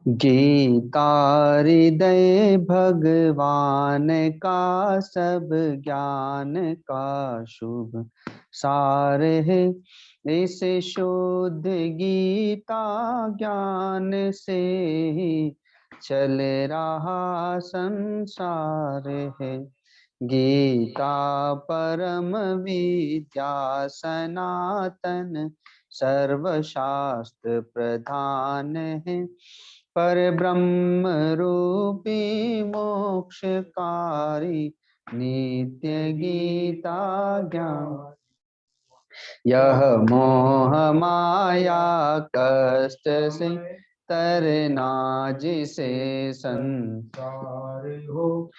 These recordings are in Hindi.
गीता हृदय भगवान का सब ज्ञान का शुभ सार है। इस शुद्ध गीता ज्ञान से ही चल रहा संसार है। गीता परम विद्या सनातन सर्वशास्त्र प्रधान है। पर ब्रह्म रूपी मोक्षकारी नित्य गीता ज्ञान। यह मोह माया कष्ट से तरना जिसे संसार हो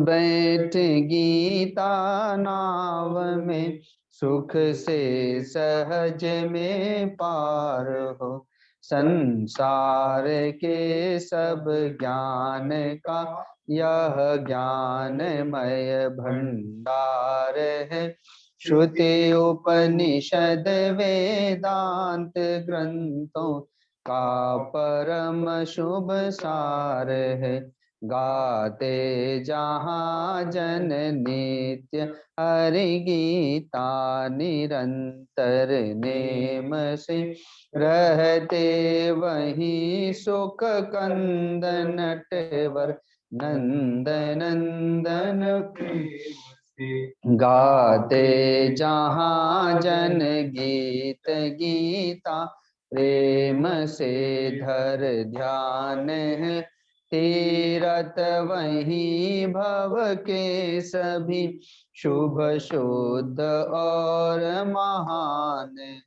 बैठ गीता नाव में सुख से सहज में पार हो। संसार के सब ज्ञान का यह ज्ञानमय भंडार है। श्रुति उपनिषद वेदांत ग्रंथों का परम शुभ सार है। गाते जहाँ जन नित्य हरि गीता निरंतर नेम से रहते वही सुख कंद नटवर नंद नंदन गाते जहाँ जन गीत गीता प्रेम से धर ध्यान है। तीरथ वही भव के सभी शुभ शुद्ध और महान है।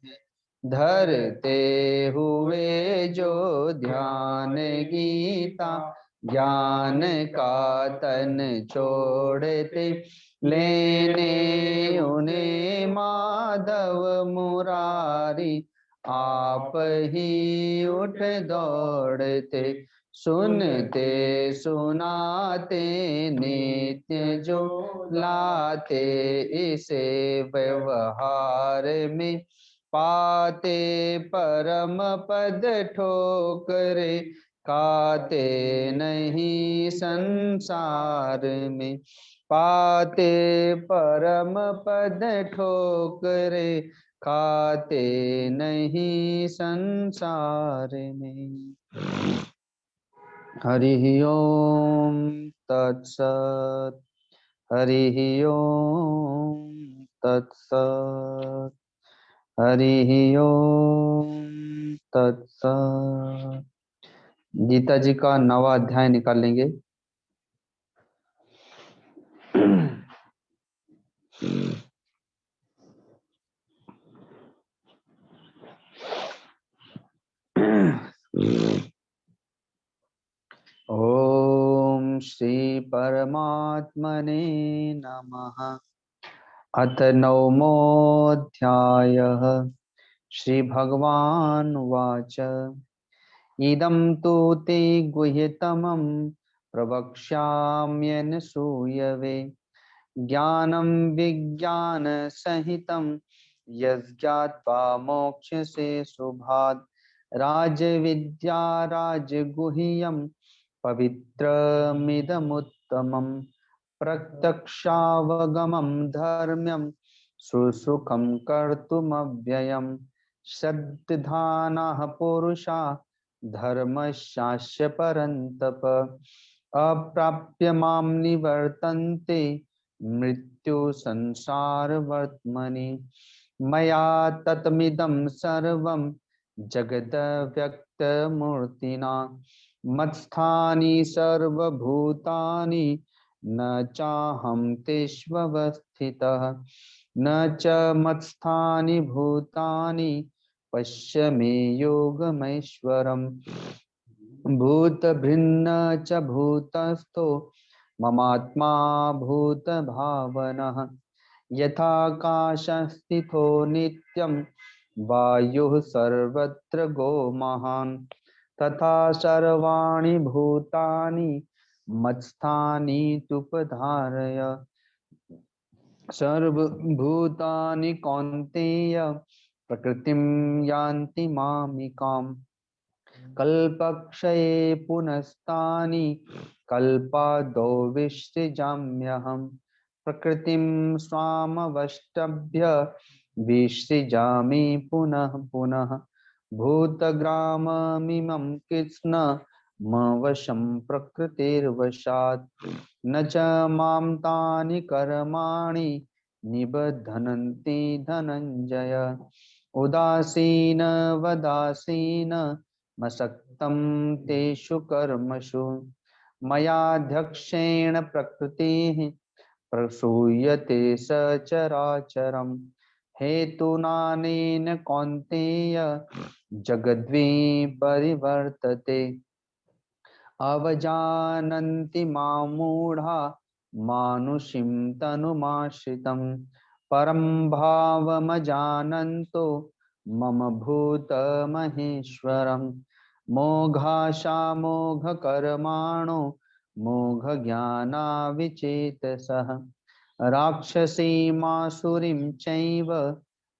धरते हुए जो ध्यान गीता ज्ञान का तन छोड़ते लेने उन्हें माधव मुरारी आप ही उठ दौड़ते। सुनते सुनाते नित्य जो लाते इसे व्यवहार में पाते परम पद ठोकरे खाते नहीं संसार में। पाते परम पद ठोकरे खाते नहीं संसार में। हरि ओम तत्सत। हरि ओम तत्सत। हरि ओम तत्सत। गीता जी का 9वां अध्याय निकाल लेंगे। ओम श्री परमात्मने नमः। अथ नवमोऽध्यायः। श्री भगवानुवाच इदं तु ते गुह्यतमं प्रवक्ष्याम्यनसूयवे ज्ञानं विज्ञानसहितं यज्ञात्वा मोक्ष्यसे शुभात्। राजविद्या राजगुह्यं पवित्रमिदमुत्तमं प्रत्यक्षावगमं धर्म्यं सुसुखं कर्तुमव्ययम्। श्रद्धानाः पुरुषा धर्मशास्त्र परन्तप अप्राप्य मां निवर्तन्ते मृत्यु संसार वर्त्मनि। मया ततमिदं सर्वं जगद व्यक्तमूर्तिना मत्स्थानि सर्वभूतानि न चाहं तेष्वस्थितः न च मत्स्थानि भूतानि पश्य मे योगमैश्वरम्। भूतभिन्न च भूतस्थो ममात्मा भूतभावनः। यथाकाशस्थितो नित्यं वायुः सर्वत्र गो महान् तथा सर्वाणि भूतानि मत्स्थानि तुपधारय। सर्वभूतानि कौन्तेय प्रकृतिं यान्ति मामिकाम् कल्पक्षये पुनस्तानि कल्पादौ विसृजाम्यहम् प्रकृतिं स्वामवष्टभ्य विसृजामि पुनः पुनः भूतग्राममिमं कृत्स्न मवशं प्रकृतिर्वशात् न च मां तानि कर्माणि निबध्नन्ति धनञ्जय उदासीन वदासीन मसक्तं तेषु कर्मसु मयाध्यक्षेण प्रकृतिः प्रसूयते सचराचरम् हेतुनानेन कौन्तेय जगद्वि परिवर्तते अवजानन्ति मां मूढा मानुषीं तनुमाश्रितं परं भावमजानन्तो मम भूतमहेश्वरं मोघाशामोघकर्माणो मोघज्ञानाविचेतसः राक्षसीमासुरीं चैव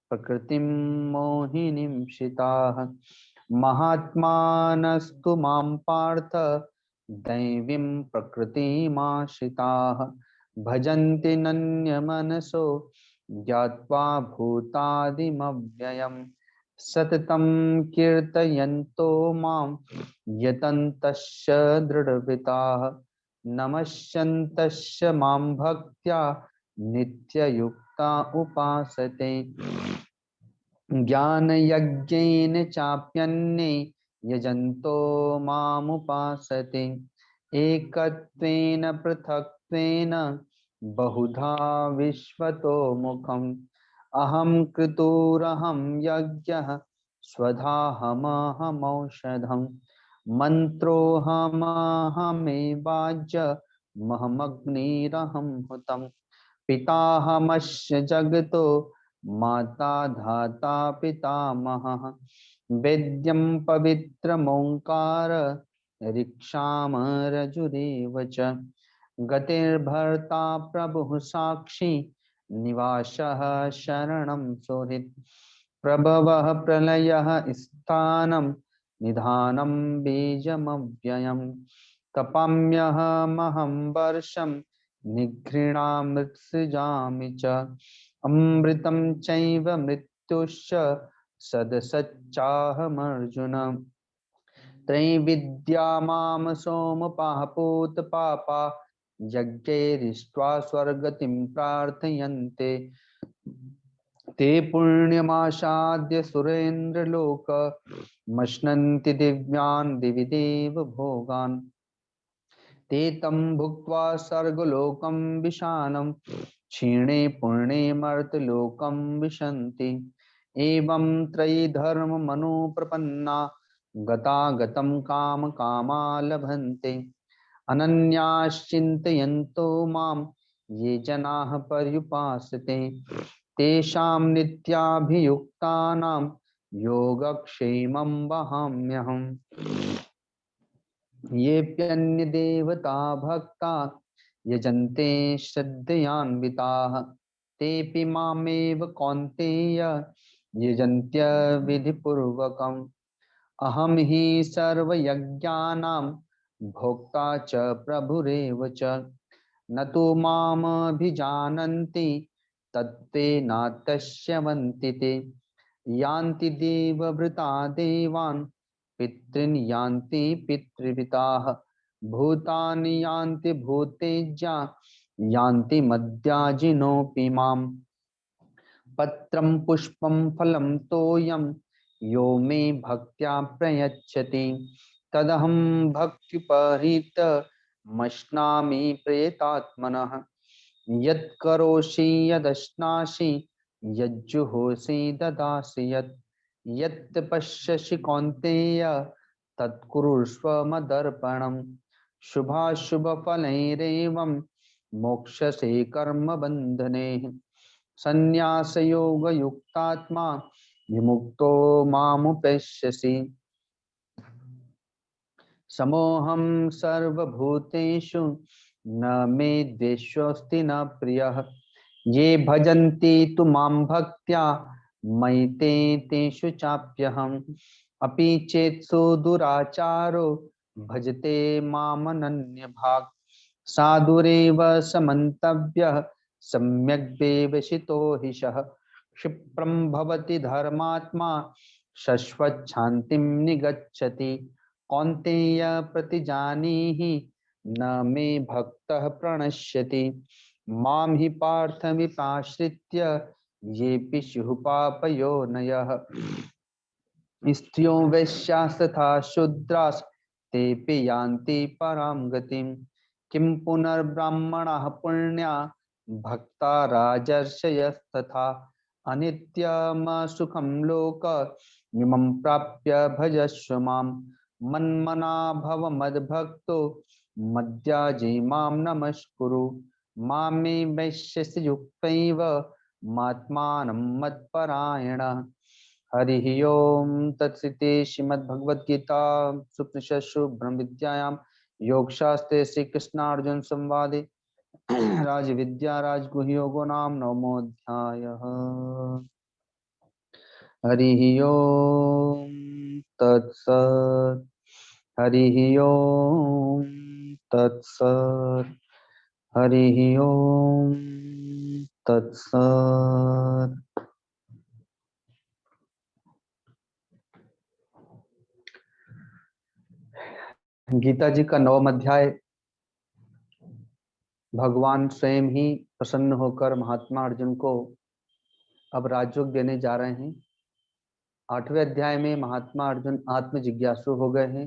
प्रकृतिं मोहिनीं शिताः महात्मानस्तु मां पार्थ दैवीं प्रकृतिमाश्रिताः भजन्ति नन्यमनसो ज्ञात्वा भूतादिमव्ययम् सततं कीर्तयन्तो मां यतन्तश्च दृढव्रताः नमस्यन्तश्च मां भक्त्या नित्ययुक्ता उपासते ज्ञानयज्ञेन चाप्यन्ये यजन्तो मामुपासते एकत्वेन पृथक्त्वेन बहुधा विश्वतो मुखम् अहं कृतुरहं यज्ञः स्वधाहमहमौषधम् मन्त्रोऽहमहमेवाज्य महमग्निरहं हुतम् पिताहमस्य जगतो माता धाता पितामहः वेद्यं पवित्रमोङ्कार ऋक्षामरजुरेव च गतिर्भर्ता प्रभुः साक्षी निवासः शरणं सुहृत् प्रभवः प्रलयः स्थानं निधानं बीजमव्ययम् तपाम्यहमहं वर्षं निघृणामृत्सृजामि च अमृतं चैव मृत्युश्च सदसच्चाहमर्जुन त्रैविद्या माम सोमपापूत पापा यज्ञैरिष्ट्वा स्वर्गतिं प्रार्थयन्ते ते पुण्यमासाद्य सुरेन्द्रलोक मश्नन्ति दिव्यान् दिवि देव भोगान् ते तं भुक्त्वा स्वर्गलोकं विशालं क्षीणे पुण्ये मर्त्यलोकं विशन्ति एवं त्रयी धर्ममनुप्रपन्ना गतागतं कामकामा लभन्ते अनन्याश्चिन्तयन्तो मां ये जनाः पर्युपासते तेषां नित्याभियुक्तानां योगक्षेमं वहाम्यहम् येऽप्यन्यदेवता भक्ता यजन्ते श्रद्धयान्विताः तेऽपि मामेव कौन्तेय यजन्त्य विधिपूर्वकम् अहं हि सर्वयज्ञानां भोक्ता च प्रभुरेव च न तु मामभिजानन्ति तत्ते नातश्यवन्ति ते यान्ति देवभृता देवान् पितॄन् यान्ति पितृव्रताः भूतानि यान्ति भूतेज्या यान्ति मद्याजिनोऽपि माम् पत्रं पुष्पं फलं तोयं यो मे भक्त्या प्रयच्छति तदहं भक्त्युपहृत मश्नामि प्रेतात्मनः यत्करोषि यदश्नासि यज्जुहोषि ददासि यत् पश्यसि कौन्तेय तत्कुरुष्व मदर्पणम् शुभाशुभफलैरेवं मोक्षसे कर्मबन्धनेः संन्यासयोगयुक्तात्मा विमुक्तो मामुपैष्यसि समोऽहं सर्वभूतेषु न मे द्वेषोऽस्ति न प्रियः ये भजन्ति तु मां भक्त्या मयि ते तेषु चाप्यहम् अपि चेत्सु दुराचारो भजते मामनन्य भाग साधुरेव समन्तव्यः सम्यग् व्यवसितो हि सः क्षिप्रं भवति धर्मात्मा शश्वच्छान्तिं निगच्छति कौन्तेय प्रतिजानीहि न मे भक्तः प्रणश्यति मां हि पार्थमिपाश्रित्य येऽपि स्युः पापयोनयः स्त्रियो वैश्यास्तथा शूद्रास् तेऽपि यान्ति परां गतिं किं पुनर्ब्राह्मणाः पुण्या भक्ता राजर्षयस्तथा अनित्यमसुखं लोकमिमं प्राप्य भजस्व मां मन्मना भव मद्भक्तो मद्याजी मां नमस्कुरु मामे वैश्यस्य युक्तैव मात्मानं मत्परायणः। हरि ओम तत्सृते श्रीमद्भगवद्गीता सुपनिषत्सु ब्रह्म विद्यायां योगशास्त्रे श्री कृष्णार्जुन संवादे राज विद्या राजगुह्य योगो नाम नवमोऽध्यायः। हरि ओम तत्सत्। हरि ओम तत्सत्। हरि ओम तत्सत्। गीता जी का 9वां अध्याय। भगवान स्वयं ही प्रसन्न होकर महात्मा अर्जुन को अब राजयोग देने जा रहे हैं। 8वें अध्याय में महात्मा अर्जुन आत्म जिज्ञासु हो गए हैं।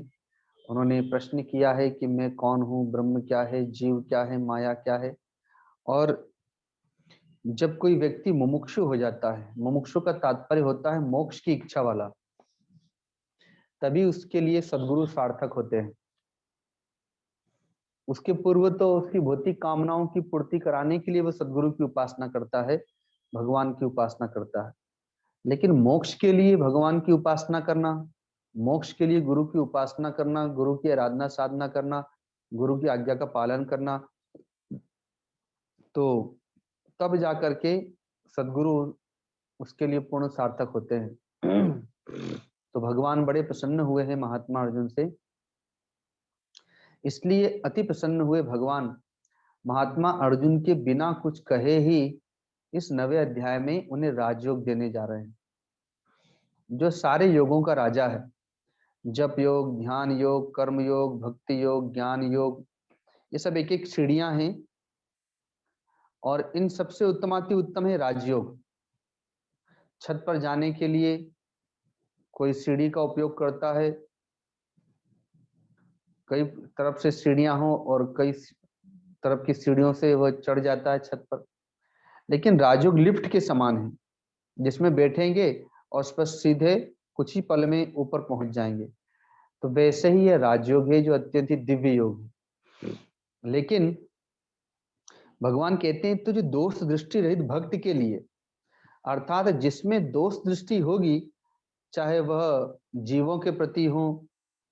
उन्होंने प्रश्न किया है कि मैं कौन हूँ, ब्रह्म क्या है, जीव क्या है, माया क्या है। और जब कोई व्यक्ति मुमुक्षु हो जाता है, मुमुक्षु का तात्पर्य होता है मोक्ष की इच्छा वाला, तभी उसके लिए सद्गुरु सार्थक होते हैं। उसके पूर्व तो उसकी भौतिक कामनाओं की पूर्ति कराने के लिए वह सद्गुरु की उपासना करता है, भगवान की उपासना करता है। लेकिन मोक्ष के लिए भगवान की उपासना करना, मोक्ष के लिए गुरु की उपासना करना, गुरु की आराधना साधना करना, गुरु की आज्ञा का पालन करना, तो तब जाकर के सद्गुरु उसके लिए पूर्ण सार्थक होते हैं। तो भगवान बड़े प्रसन्न हुए हैं महात्मा अर्जुन से। इसलिए अति प्रसन्न हुए भगवान महात्मा अर्जुन के बिना कुछ कहे ही इस 9वें अध्याय में उन्हें राजयोग देने जा रहे हैं, जो सारे योगों का राजा है। जप योग, ध्यान योग, कर्म योग, भक्ति योग, ज्ञान योग, ये सब एक एक सीढ़ियां हैं और इन सबसे उत्तमाति उत्तम है राजयोग। छत पर जाने के लिए कोई सीढ़ी का उपयोग करता है, कई तरफ से सीढ़ियां हो और कई तरफ की सीढ़ियों से वह चढ़ जाता है छत पर। लेकिन राजयोग लिफ्ट के समान है, जिसमें बैठेंगे और उस पर सीधे कुछ ही पल में ऊपर पहुंच जाएंगे। तो वैसे ही यह राजयोग है जो अत्यंत ही दिव्य योग है। लेकिन भगवान कहते हैं तो जो दोष दृष्टि रहित भक्त के लिए, अर्थात जिसमें दोष दृष्टि होगी, चाहे वह जीवों के प्रति हो,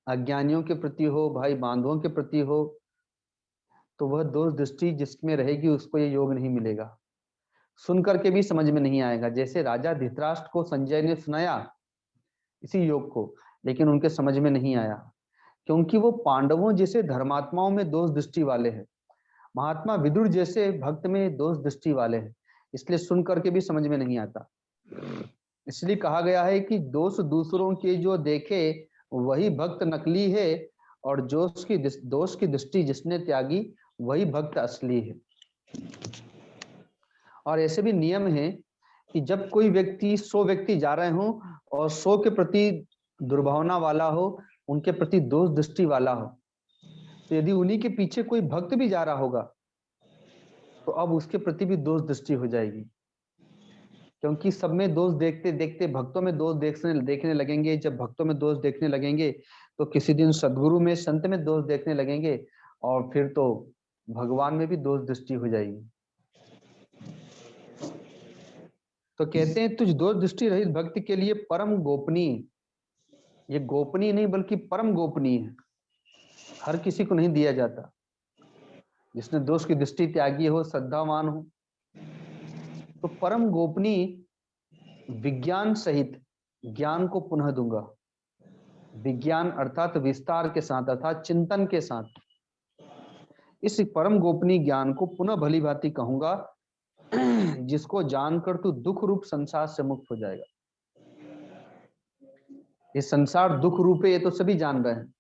अज्ञानियों के प्रति हो, भाई बांधवों के प्रति हो, तो वह दोष दृष्टि जिसमें रहेगी उसको ये योग नहीं मिलेगा। सुन करके भी समझ में नहीं आएगा। जैसे राजा धृतराष्ट्र को संजय ने सुनाया इसी योग को, लेकिन उनके समझ में नहीं आया, क्योंकि वो पांडवों जैसे धर्मात्माओं में दोष दृष्टि वाले हैं, महात्मा विदुर जैसे भक्त में दोष दृष्टि वाले हैं, इसलिए सुन करके भी समझ में नहीं आता। इसलिए कहा गया है कि दोष दूसरों के जो देखे वही भक्त नकली है, और दोष की दृष्टि जिसने त्यागी वही भक्त असली है। और ऐसे भी नियम है कि जब कोई व्यक्ति 100 व्यक्ति जा रहे हो और 100 के प्रति दुर्भावना वाला हो, उनके प्रति दोष दृष्टि वाला हो, तो यदि उन्हीं के पीछे कोई भक्त भी जा रहा होगा तो अब उसके प्रति भी दोष दृष्टि हो जाएगी, क्योंकि सब में दोष देखते देखते भक्तों में दोष देखने लगेंगे। जब भक्तों में दोष देखने लगेंगे तो किसी दिन सदगुरु में, संत में दोष देखने लगेंगे, और फिर तो भगवान में भी दोष दृष्टि हो जाएगी। तो कहते हैं तुझ दोष दृष्टि रहित भक्ति के लिए परम गोपनीय, ये गोपनीय नहीं बल्कि परम गोपनीय है, हर किसी को नहीं दिया जाता। जिसने दोष की दृष्टि त्यागी हो, श्रद्धावान हो, तो परम गोपनीय विज्ञान सहित ज्ञान को पुनः दूंगा। विज्ञान अर्थात विस्तार के साथ, अर्थात चिंतन के साथ इस परम गोपनीय ज्ञान को पुनः भली भांति कहूंगा, जिसको जानकर तू दुख रूप संसार से मुक्त हो जाएगा। ये संसार दुख रूप है, ये तो सभी जान रहे हैं।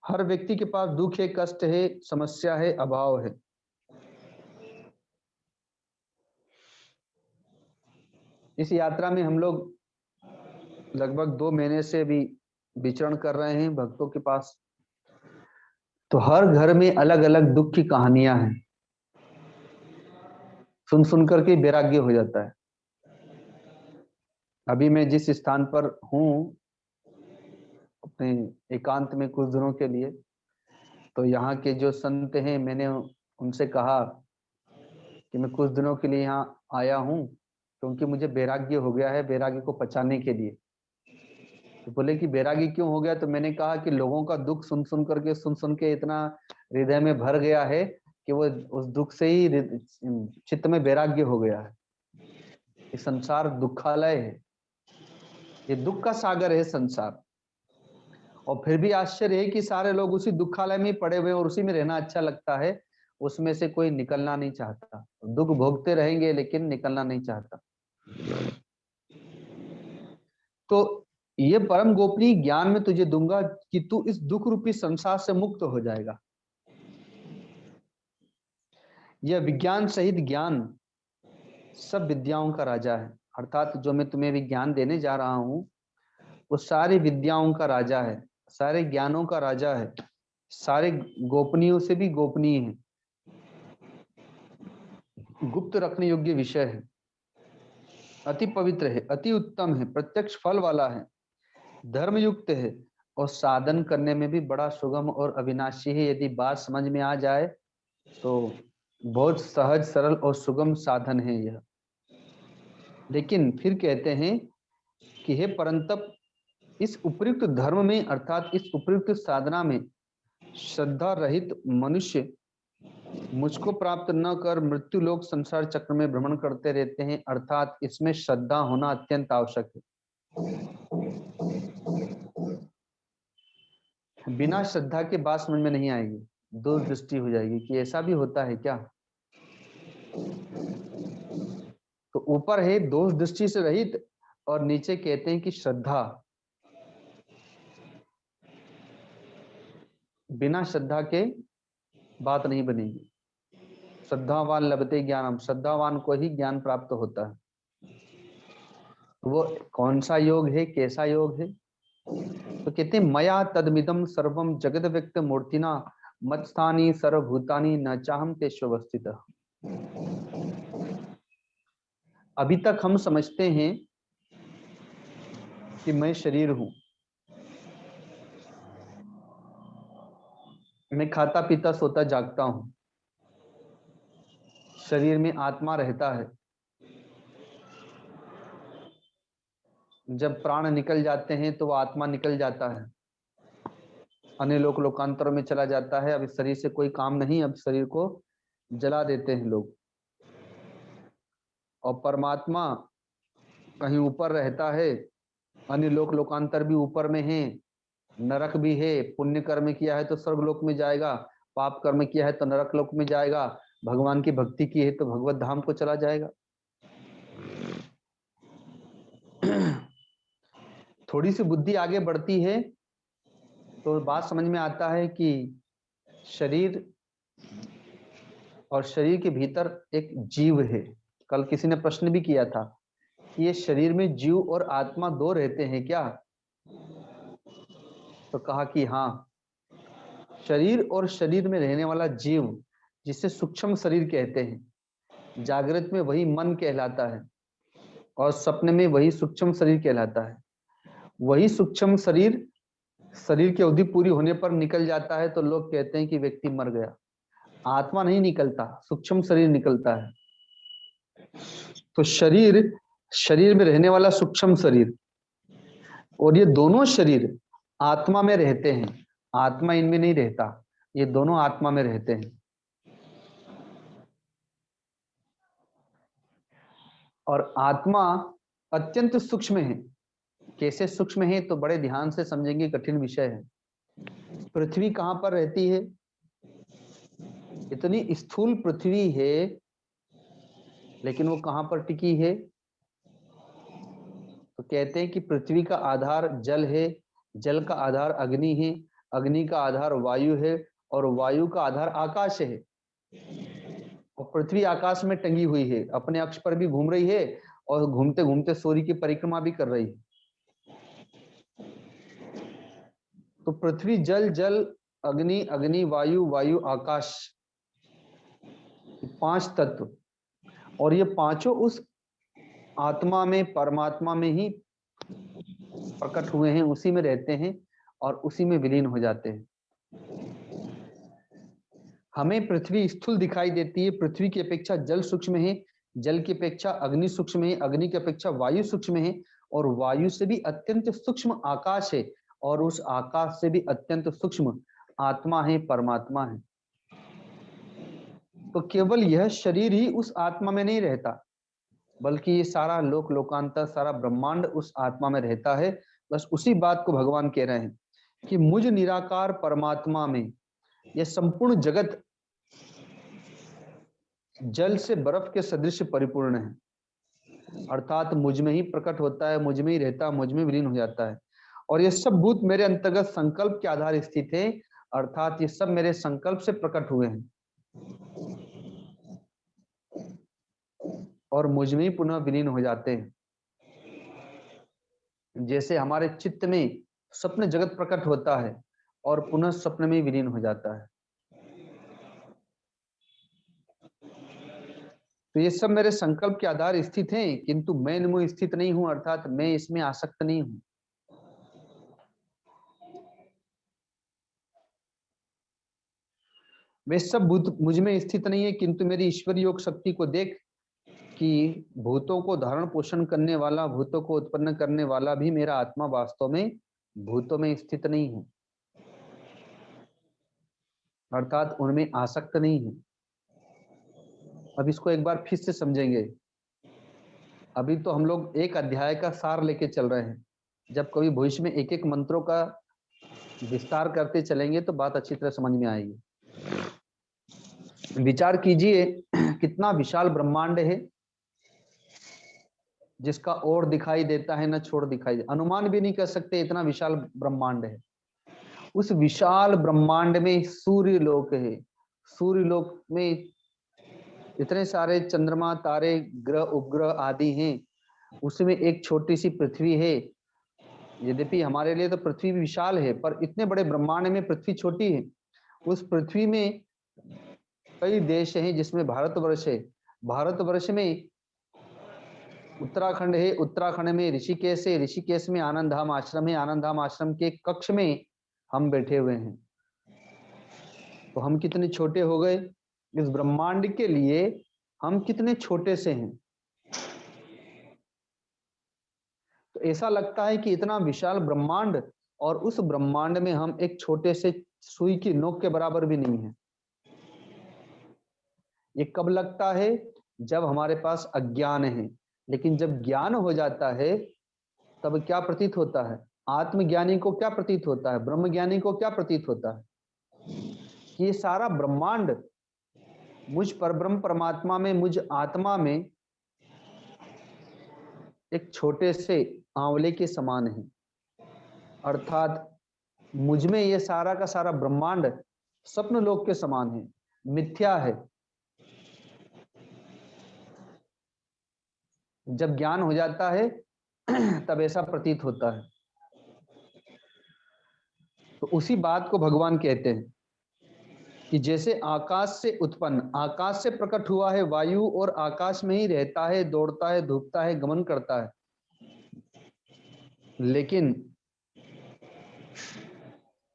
हर व्यक्ति के पास दुख है, कष्ट है, समस्या है, अभाव है। इस यात्रा में हम लोग लगभग 2 महीने से भी विचरण कर रहे हैं भक्तों के पास। तो हर घर में अलग अलग दुख की कहानियां हैं। सुन सुन करके वैराग्य हो जाता है। अभी मैं जिस स्थान पर हूँ अपने एकांत में कुछ दिनों के लिए, तो यहाँ के जो संत हैं, मैंने उनसे कहा कि मैं कुछ दिनों के लिए यहाँ आया हूँ क्योंकि मुझे वैराग्य हो गया है, वैराग्य को पचाने के लिए। तो बोले कि वैराग्य क्यों हो गया? तो मैंने कहा कि लोगों का दुख सुन सुन के इतना हृदय में भर गया है कि वो उस दुख से ही चित्त में वैराग्य हो गया है। ये संसार दुखालय है, ये दुख का सागर है संसार। और फिर भी आश्चर्य है कि सारे लोग उसी दुखालय में पड़े हुए और उसी में रहना अच्छा लगता है, उसमें से कोई निकलना नहीं चाहता। दुख भोगते रहेंगे लेकिन निकलना नहीं चाहता। तो ये परम गोपनीय ज्ञान में तुझे दूंगा कि तू इस दुख रूपी संसार से मुक्त हो जाएगा। यह विज्ञान सहित ज्ञान सब विद्याओं का राजा है। अर्थात जो मैं तुम्हें विज्ञान देने जा रहा हूं वो सारी विद्याओं का राजा है, सारे ज्ञानों का राजा है, सारे गोपनीयों से भी गोपनीय है, गुप्त रखने योग्य विषय है, अति पवित्र है, अति उत्तम है, प्रत्यक्ष फल वाला है, धर्मयुक्त है और साधन करने में भी बड़ा सुगम और अविनाशी है। यदि बात समझ में आ जाए तो बहुत सहज सरल और सुगम साधन है यह। लेकिन फिर कहते हैं कि हे परंतप, इस उपयुक्त धर्म में अर्थात इस उपयुक्त साधना में श्रद्धा रहित मनुष्य मुझको प्राप्त न कर मृत्यु लोक संसार चक्र में भ्रमण करते रहते हैं। अर्थात इसमें श्रद्धा होना अत्यंत आवश्यक है। बिना श्रद्धा के बात समझ में नहीं आएगी, दूर दृष्टि हो जाएगी कि ऐसा भी होता है क्या। तो ऊपर है दोष दृष्टि से रहित और नीचे कहते हैं कि श्रद्धा। बिना श्रद्धा के बात नहीं बनेगी। श्रद्धावान लभते ज्ञानम, श्रद्धावान को ही ज्ञान प्राप्त होता है। वो कौन सा योग है, कैसा योग है? तो कहते हैं मया तदमिदम सर्वम जगद व्यक्त मूर्तिना मत्स्थानी सर्वभूतानि न चाहम तेष्वस्थित। अभी तक हम समझते हैं कि मैं शरीर हूं, मैं खाता पीता सोता जागता हूं, शरीर में आत्मा रहता है। जब प्राण निकल जाते हैं तो वो आत्मा निकल जाता है, अन्य लोकांतर में चला जाता है। अब इस शरीर से कोई काम नहीं, अब शरीर को जला देते हैं लोग। और परमात्मा कहीं ऊपर रहता है, अन्य लोकांतर भी ऊपर में है, नरक भी है। पुण्य कर्म किया है तो स्वर्ग लोक में जाएगा, पाप कर्म किया है तो नरक लोक में जाएगा, भगवान की भक्ति की है तो भगवत धाम को चला जाएगा। थोड़ी सी बुद्धि आगे बढ़ती है तो बात समझ में आता है कि शरीर और शरीर के भीतर एक जीव है। कल किसी ने प्रश्न भी किया था कि ये शरीर में जीव और आत्मा दो रहते हैं क्या? तो कहा कि हाँ, शरीर और शरीर में रहने वाला जीव, जिसे सूक्ष्म शरीर कहते हैं, जागृत में वही मन कहलाता है और सपने में वही सूक्ष्म शरीर कहलाता है। वही सूक्ष्म शरीर शरीर की अवधि पूरी होने पर निकल जाता है तो लोग कहते हैं कि व्यक्ति मर गया। आत्मा नहीं निकलता, सूक्ष्म शरीर निकलता है। तो शरीर में रहने वाला सूक्ष्म शरीर और ये दोनों शरीर आत्मा में रहते हैं, आत्मा इनमें नहीं रहता, ये दोनों आत्मा में रहते हैं। और आत्मा अत्यंत सूक्ष्म है, कैसे सूक्ष्म है तो बड़े ध्यान से समझेंगे, कठिन विषय है। पृथ्वी कहां पर रहती है? इतनी स्थूल पृथ्वी है, लेकिन वो कहां पर टिकी है? तो कहते हैं कि पृथ्वी का आधार जल है, जल का आधार अग्नि है, अग्नि का आधार वायु है, और वायु का आधार आकाश है। और पृथ्वी आकाश में टंगी हुई है, अपने अक्ष पर भी घूम रही है और घूमते घूमते सूर्य की परिक्रमा भी कर रही है। तो पृथ्वी जल, जल अग्नि, अग्नि वायु, वायु आकाश, 5 तत्व, और ये पांचों उस आत्मा में, परमात्मा में ही प्रकट हुए हैं, उसी में रहते हैं और उसी में विलीन हो जाते हैं। हमें पृथ्वी स्थूल दिखाई देती है, पृथ्वी की अपेक्षा जल सूक्ष्म है, जल की अपेक्षा अग्नि सूक्ष्म है, अग्नि की अपेक्षा वायु सूक्ष्म है, और वायु से भी अत्यंत सूक्ष्म आकाश है, और उस आकाश से भी अत्यंत सूक्ष्म आत्मा है, परमात्मा है। तो केवल यह शरीर ही उस आत्मा में नहीं रहता, बल्कि ये सारा लोक लोकांतर, सारा ब्रह्मांड उस आत्मा में रहता है। बस उसी बात को भगवान कह रहे हैं कि मुझ निराकार परमात्मा में यह संपूर्ण जगत जल से बर्फ के सदृश परिपूर्ण है, अर्थात मुझ में ही प्रकट होता है, मुझ में ही रहता है, मुझ में विलीन हो जाता है। और ये सब भूत मेरे अंतर्गत संकल्प के आधार स्थित है, अर्थात ये सब मेरे संकल्प से प्रकट हुए हैं और मुझ में ही पुनः विलीन हो जाते हैं। जैसे हमारे चित्त में स्वप्न जगत प्रकट होता है और पुनः स्वप्न में विलीन हो जाता है। तो ये सब मेरे संकल्प के आधार स्थित हैं, किंतु मैं इनमें स्थित नहीं हूं, अर्थात मैं इसमें आसक्त नहीं हूं। वे सब भूत मुझ में स्थित नहीं है, किंतु मेरी ईश्वरीय योग शक्ति को देख कि भूतों को धारण पोषण करने वाला, भूतों को उत्पन्न करने वाला भी मेरा आत्मा वास्तव में भूतों में स्थित नहीं है, अर्थात उनमें आसक्त नहीं है। अब इसको एक बार फिर से समझेंगे। अभी तो हम लोग एक अध्याय का सार लेके चल रहे हैं, जब कभी भविष्य में एक एक मंत्रों का विस्तार करते चलेंगे तो बात अच्छी तरह समझ में आएगी। विचार कीजिए कितना विशाल ब्रह्मांड है, जिसका ओर दिखाई देता है न छोड़ दिखाई दे, अनुमान भी नहीं कर सकते, इतना विशाल ब्रह्मांड है। उस विशाल ब्रह्मांड में सूर्य लोक है, सूर्य लोक में इतने सारे चंद्रमा, तारे, ग्रह, उपग्रह आदि हैं। उसमें एक छोटी सी पृथ्वी है। यद्यपि हमारे लिए तो पृथ्वी विशाल है, पर इतने बड़े ब्रह्मांड में पृथ्वी छोटी है। उस पृथ्वी में कई देश हैं, जिसमें भारतवर्ष है। भारतवर्ष में उत्तराखंड है, उत्तराखंड में ऋषिकेश है, ऋषिकेश में आनंद धाम आश्रम है, आनंद धाम आश्रम के कक्ष में हम बैठे हुए हैं। तो हम कितने छोटे हो गए इस ब्रह्मांड के लिए, हम कितने छोटे से हैं। तो ऐसा लगता है कि इतना विशाल ब्रह्मांड, और उस ब्रह्मांड में हम एक छोटे से सुई की नोक के बराबर भी नहीं है। ये कब लगता है? जब हमारे पास अज्ञान है। लेकिन जब ज्ञान हो जाता है तब क्या प्रतीत होता है? आत्मज्ञानी को क्या प्रतीत होता है? ब्रह्मज्ञानी को क्या प्रतीत होता है? कि ये सारा ब्रह्मांड मुझ परब्रह्म परमात्मा में, मुझ आत्मा में एक छोटे से आंवले के समान है, अर्थात मुझ में ये सारा का सारा ब्रह्मांड स्वप्न लोक के समान है, मिथ्या है। जब ज्ञान हो जाता है तब ऐसा प्रतीत होता है। तो उसी बात को भगवान कहते हैं कि जैसे आकाश से उत्पन्न, आकाश से प्रकट हुआ है वायु, और आकाश में ही रहता है, दौड़ता है, धूपता है, गमन करता है, लेकिन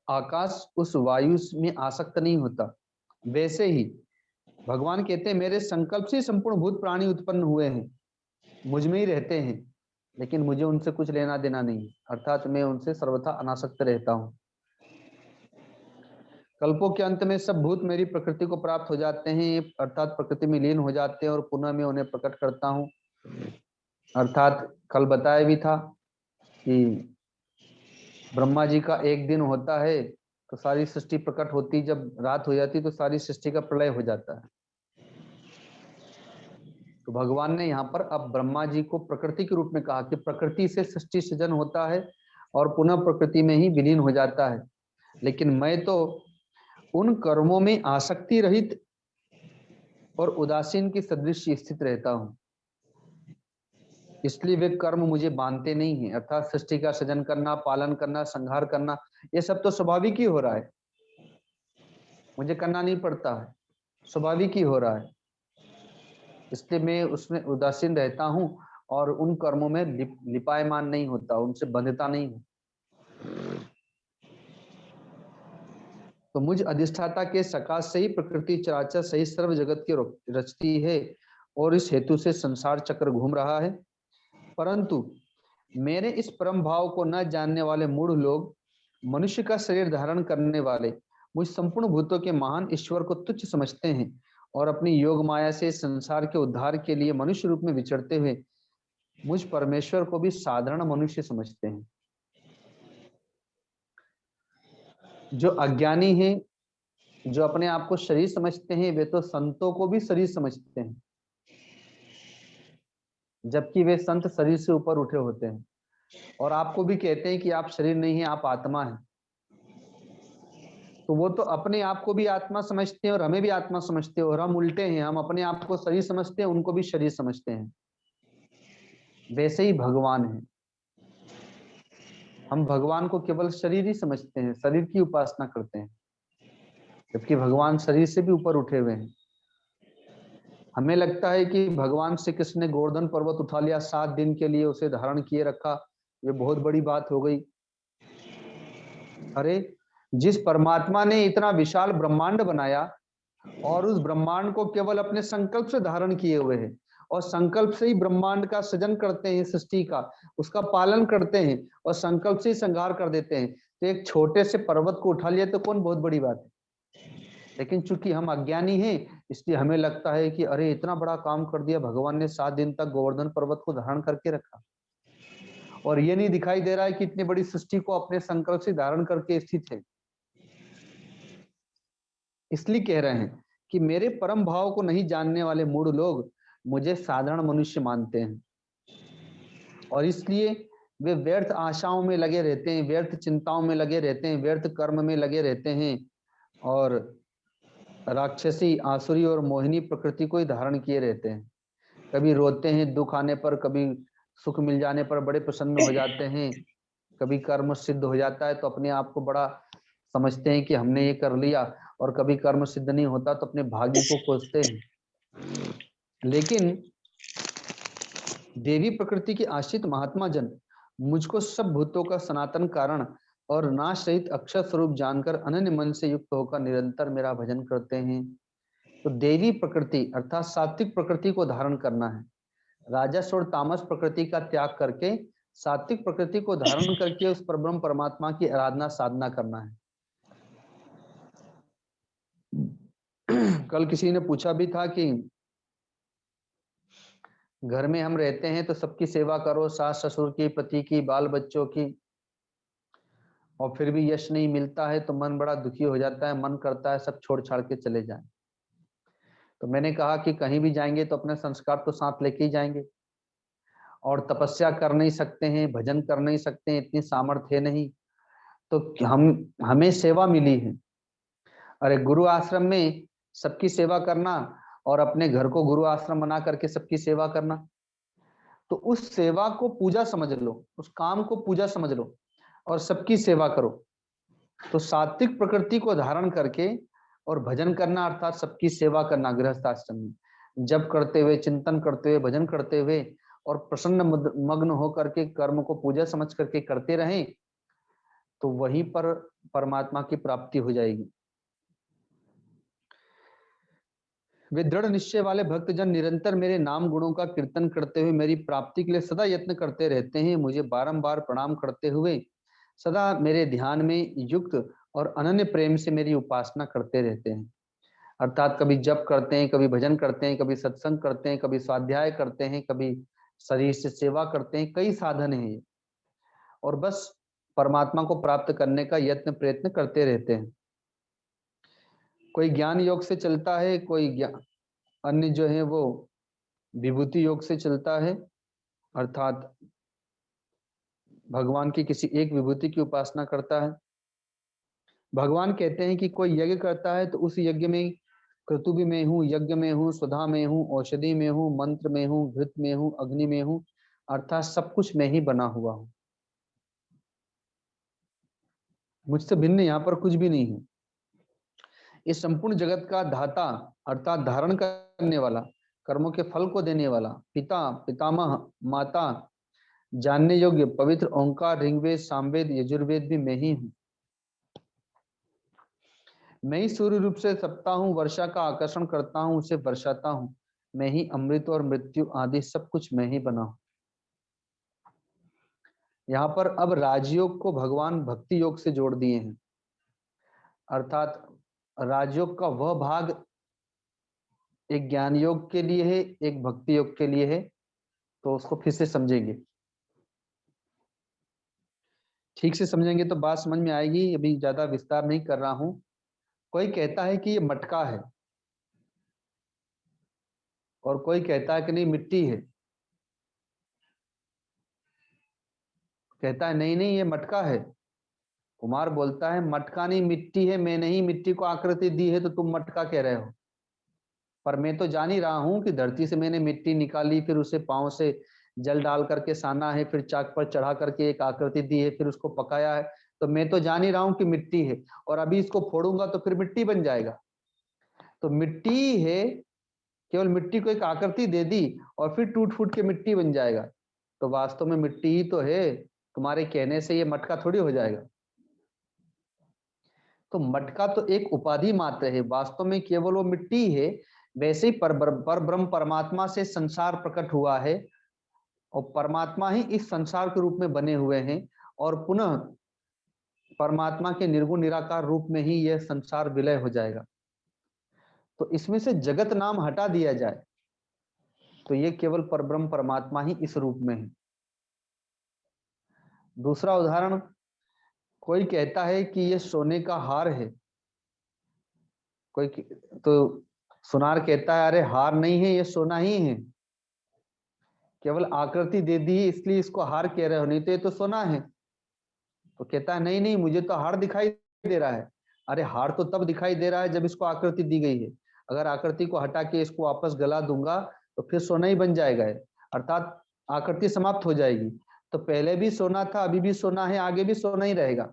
आकाश उस वायु में आसक्त नहीं होता। वैसे ही भगवान कहते हैं मेरे संकल्प से संपूर्ण भूत प्राणी उत्पन्न हुए हैं, मुझ में ही रहते हैं, लेकिन मुझे उनसे कुछ लेना देना नहीं, अर्थात मैं उनसे सर्वथा अनासक्त रहता हूं। कल्पों के अंत में सब भूत मेरी प्रकृति को प्राप्त हो जाते हैं, अर्थात प्रकृति में लीन हो जाते हैं, और पुनः मैं उन्हें प्रकट करता हूं। अर्थात कल बताया भी था कि ब्रह्मा जी का एक दिन होता है तो सारी सृष्टि प्रकट होती, जब रात हो जाती तो सारी सृष्टि का प्रलय हो जाता है। तो भगवान ने यहाँ पर अब ब्रह्मा जी को प्रकृति के रूप में कहा कि प्रकृति से सृष्टि सृजन होता है और पुनः प्रकृति में ही विलीन हो जाता है, लेकिन मैं तो उन कर्मों में आसक्ति रहित और उदासीन की सदृश स्थित रहता हूं, इसलिए वे कर्म मुझे बांधते नहीं है। अर्थात सृष्टि का सृजन करना, पालन करना, संहार करना, ये सब तो स्वाभाविक ही हो रहा है, मुझे करना नहीं पड़ता है, स्वाभाविक ही हो रहा है, इसलिए मैं उसमें उदासीन रहता हूं और उन कर्मों में लिपायमान नहीं होता, उनसे बंधता नहीं हूं। तो मुझ अधिष्ठाता के सकाश से ही प्रकृति चराचर सही सर्व जगत की रचती है और इस हेतु से संसार चक्र घूम रहा है। परंतु मेरे इस परम भाव को न जानने वाले मूढ़ लोग मनुष्य का शरीर धारण करने वाले मुझ संपूर्ण भूतों के महान ईश्वर को तुच्छ समझते हैं और अपनी योग माया से संसार के उद्धार के लिए मनुष्य रूप में विचरते हुए मुझ परमेश्वर को भी साधारण मनुष्य समझते हैं। जो अज्ञानी हैं, जो अपने आप को शरीर समझते हैं, वे तो संतों को भी शरीर समझते हैं, जबकि वे संत शरीर से ऊपर उठे होते हैं और आपको भी कहते हैं कि आप शरीर नहीं है, आप आत्मा हैं। तो वो तो अपने आप को भी आत्मा समझते हैं और हमें भी आत्मा समझते हैं, और हम उल्टे हैं, हम अपने आप को शरीर समझते हैं, उनको भी शरीर समझते हैं। वैसे ही भगवान है, हम भगवान को केवल शरीर ही समझते हैं, शरीर की उपासना करते हैं, जबकि भगवान शरीर से भी ऊपर उठे हुए हैं। हमें लगता है कि भगवान श्री कृष्ण ने गोवर्धन पर्वत उठा लिया, 7 दिन के लिए उसे धारण किए रखा, ये बहुत बड़ी बात हो गई। अरे, जिस परमात्मा ने इतना विशाल ब्रह्मांड बनाया और उस ब्रह्मांड को केवल अपने संकल्प से धारण किए हुए हैं और संकल्प से ही ब्रह्मांड का सृजन करते हैं, सृष्टि का, उसका पालन करते हैं और संकल्प से ही संहार कर देते हैं, तो एक छोटे से पर्वत को उठा लिया तो कौन बहुत बड़ी बात है। लेकिन चूंकि हम अज्ञानी हैं, इसलिए हमें लगता है कि अरे इतना बड़ा काम कर दिया भगवान ने, 7 दिन तक गोवर्धन पर्वत को धारण करके रखा, और ये नहीं दिखाई दे रहा है कि इतनी बड़ी सृष्टि को अपने संकल्प से धारण करके स्थित है। इसलिए कह रहे हैं कि मेरे परम भाव को नहीं जानने वाले मूढ़ लोग मुझे साधारण मनुष्य मानते हैं और इसलिए वे व्यर्थ आशाओं में लगे रहते हैं, व्यर्थ चिंताओं में लगे रहते हैं, व्यर्थ कर्म में लगे रहते हैं और राक्षसी, आसुरी और मोहिनी प्रकृति को ही धारण किए रहते हैं। कभी रोते हैं दुख आने पर, कभी सुख मिल जाने पर बड़े प्रसन्न हो जाते हैं, कभी कर्म सिद्ध हो जाता है तो अपने आप को बड़ा समझते हैं कि हमने ये कर लिया, और कभी कर्म सिद्ध नहीं होता तो अपने भाग्य को कोसते हैं। लेकिन देवी प्रकृति के आश्रित महात्मा जन मुझको सब भूतों का सनातन कारण और नाश रहित अक्षर स्वरूप जानकर अनन्य मन से युक्त होकर निरंतर मेरा भजन करते हैं। तो देवी प्रकृति अर्थात सात्विक प्रकृति को धारण करना है, राजस और तामस प्रकृति का त्याग करके सात्विक प्रकृति को धारण करके उस परब्रह्म परमात्मा की आराधना साधना करना है। कल किसी ने पूछा भी था कि घर में हम रहते हैं तो सबकी सेवा करो, सास ससुर की, पति की, बाल बच्चों की, और फिर भी यश नहीं मिलता है तो मन बड़ा दुखी हो जाता है, मन करता है सब छोड़ छाड़ के चले जाएं। तो मैंने कहा कि कहीं भी जाएंगे तो अपने संस्कार तो साथ लेके ही जाएंगे, और तपस्या कर नहीं सकते हैं, भजन कर नहीं सकते हैं, इतनी सामर्थ्य है नहीं, तो हमें सेवा मिली है। अरे गुरु आश्रम में सबकी सेवा करना और अपने घर को गुरु आश्रम बना करके सबकी सेवा करना, तो उस सेवा को पूजा समझ लो, उस काम को पूजा समझ लो और सबकी सेवा करो। तो सात्विक प्रकृति को धारण करके और भजन करना अर्थात सबकी सेवा करना गृहस्थ आश्रम में, जप करते हुए, चिंतन करते हुए, भजन करते हुए और प्रसन्न मग्न होकर के कर्म को पूजा समझ करके करते रहें, तो वहीं पर परमात्मा की प्राप्ति हो जाएगी। वे दृढ़ निश्चय वाले भक्तजन निरंतर मेरे नाम गुणों का कीर्तन करते हुए मेरी प्राप्ति के लिए सदा यत्न करते रहते हैं, मुझे बारंबार प्रणाम करते हुए सदा मेरे ध्यान में युक्त और अनन्य प्रेम से मेरी उपासना करते रहते हैं। अर्थात कभी जप करते हैं, कभी भजन करते हैं, कभी सत्संग करते हैं, कभी स्वाध्याय करते हैं, कभी शरीर से सेवा करते हैं, कई साधन हैं ये, और बस परमात्मा को प्राप्त करने का यत्न प्रयत्न करते रहते हैं। कोई ज्ञान योग से चलता है, कोई अन्य जो है वो विभूति योग से चलता है, अर्थात भगवान की किसी एक विभूति की उपासना करता है। भगवान कहते हैं कि कोई यज्ञ करता है तो उस यज्ञ में क्रतुभि में हूँ, यज्ञ में हूँ, सुधा में हूँ, औषधि में हूँ, मंत्र में हूँ, घृत में हूँ, अग्नि में हूँ, अर्थात सब कुछ मैं ही बना हुआ हूँ। मुझसे भिन्न यहाँ पर कुछ भी नहीं है। इस संपूर्ण जगत का धाता अर्थात धारण करने वाला, कर्मों के फल को देने वाला, पिता, पितामह, माता, जानने योग्य पवित्र ओंकार, ऋग्वेद, सामवेद, यजुर्वेद भी मैं ही हूँ। मैं ही सूर्य रूप से तपता हूँ, वर्षा का आकर्षण करता हूँ, उसे बरसाता हूँ। मैं ही अमृत और मृत्यु आदि सब कुछ मैं ही बना हूँ। यहाँ पर अब राजयोग को भगवान भक्ति योग से जोड़ दिए हैं, अर्थात राजयोग का वह भाग एक ज्ञान योग के लिए है, एक भक्ति योग के लिए है। तो उसको फिर से समझेंगे, ठीक से समझेंगे तो बात समझ में आएगी। अभी ज्यादा विस्तार नहीं कर रहा हूं। कोई कहता है कि ये मटका है और कोई कहता है कि नहीं मिट्टी है। कहता है नहीं नहीं ये मटका है। कुमार बोलता है मटका नहीं मिट्टी है, मैंने ही मिट्टी को आकृति दी है तो तुम मटका कह रहे हो। पर मैं तो जान ही रहा हूं कि धरती से मैंने मिट्टी निकाली, फिर उसे पांव से जल डाल करके साना है, फिर चाक पर चढ़ा करके एक आकृति दी है, फिर उसको पकाया है। तो मैं तो जान ही रहा हूं कि मिट्टी है, और अभी इसको फोड़ूंगा तो फिर मिट्टी बन जाएगा। तो मिट्टी है, केवल मिट्टी को एक आकृति दे दी और फिर टूट फूट के मिट्टी बन जाएगा। तो वास्तव में मिट्टी ही तो है, तुम्हारे कहने से ये मटका थोड़ी हो जाएगा। तो मटका तो एक उपाधि मात्र है, वास्तव में केवल वो मिट्टी है। वैसे ही पर ब्रह्म परमात्मा से संसार प्रकट हुआ है और परमात्मा ही इस संसार के रूप में बने हुए हैं, और पुनः परमात्मा के निर्गुण निराकार रूप में ही यह संसार विलय हो जाएगा। तो इसमें से जगत नाम हटा दिया जाए तो ये केवल परब्रह्म परमात्मा ही इस रूप में है। दूसरा उदाहरण, कोई कहता है कि ये सोने का हार है। कोई तो सुनार कहता है अरे हार नहीं है, ये सोना ही है, केवल आकृति दे दी इसलिए इसको हार कह रहे हो, नहीं तो ये तो सोना है। तो कहता है नहीं नहीं मुझे तो हार दिखाई दे रहा है। अरे हार तो तब दिखाई दे रहा है जब इसको आकृति दी गई है। अगर आकृति को हटा के इसको वापस गला दूंगा तो फिर सोना ही बन जाएगा, अर्थात आकृति समाप्त हो जाएगी। तो पहले भी सोना था, अभी भी सोना है, आगे भी सोना ही रहेगा।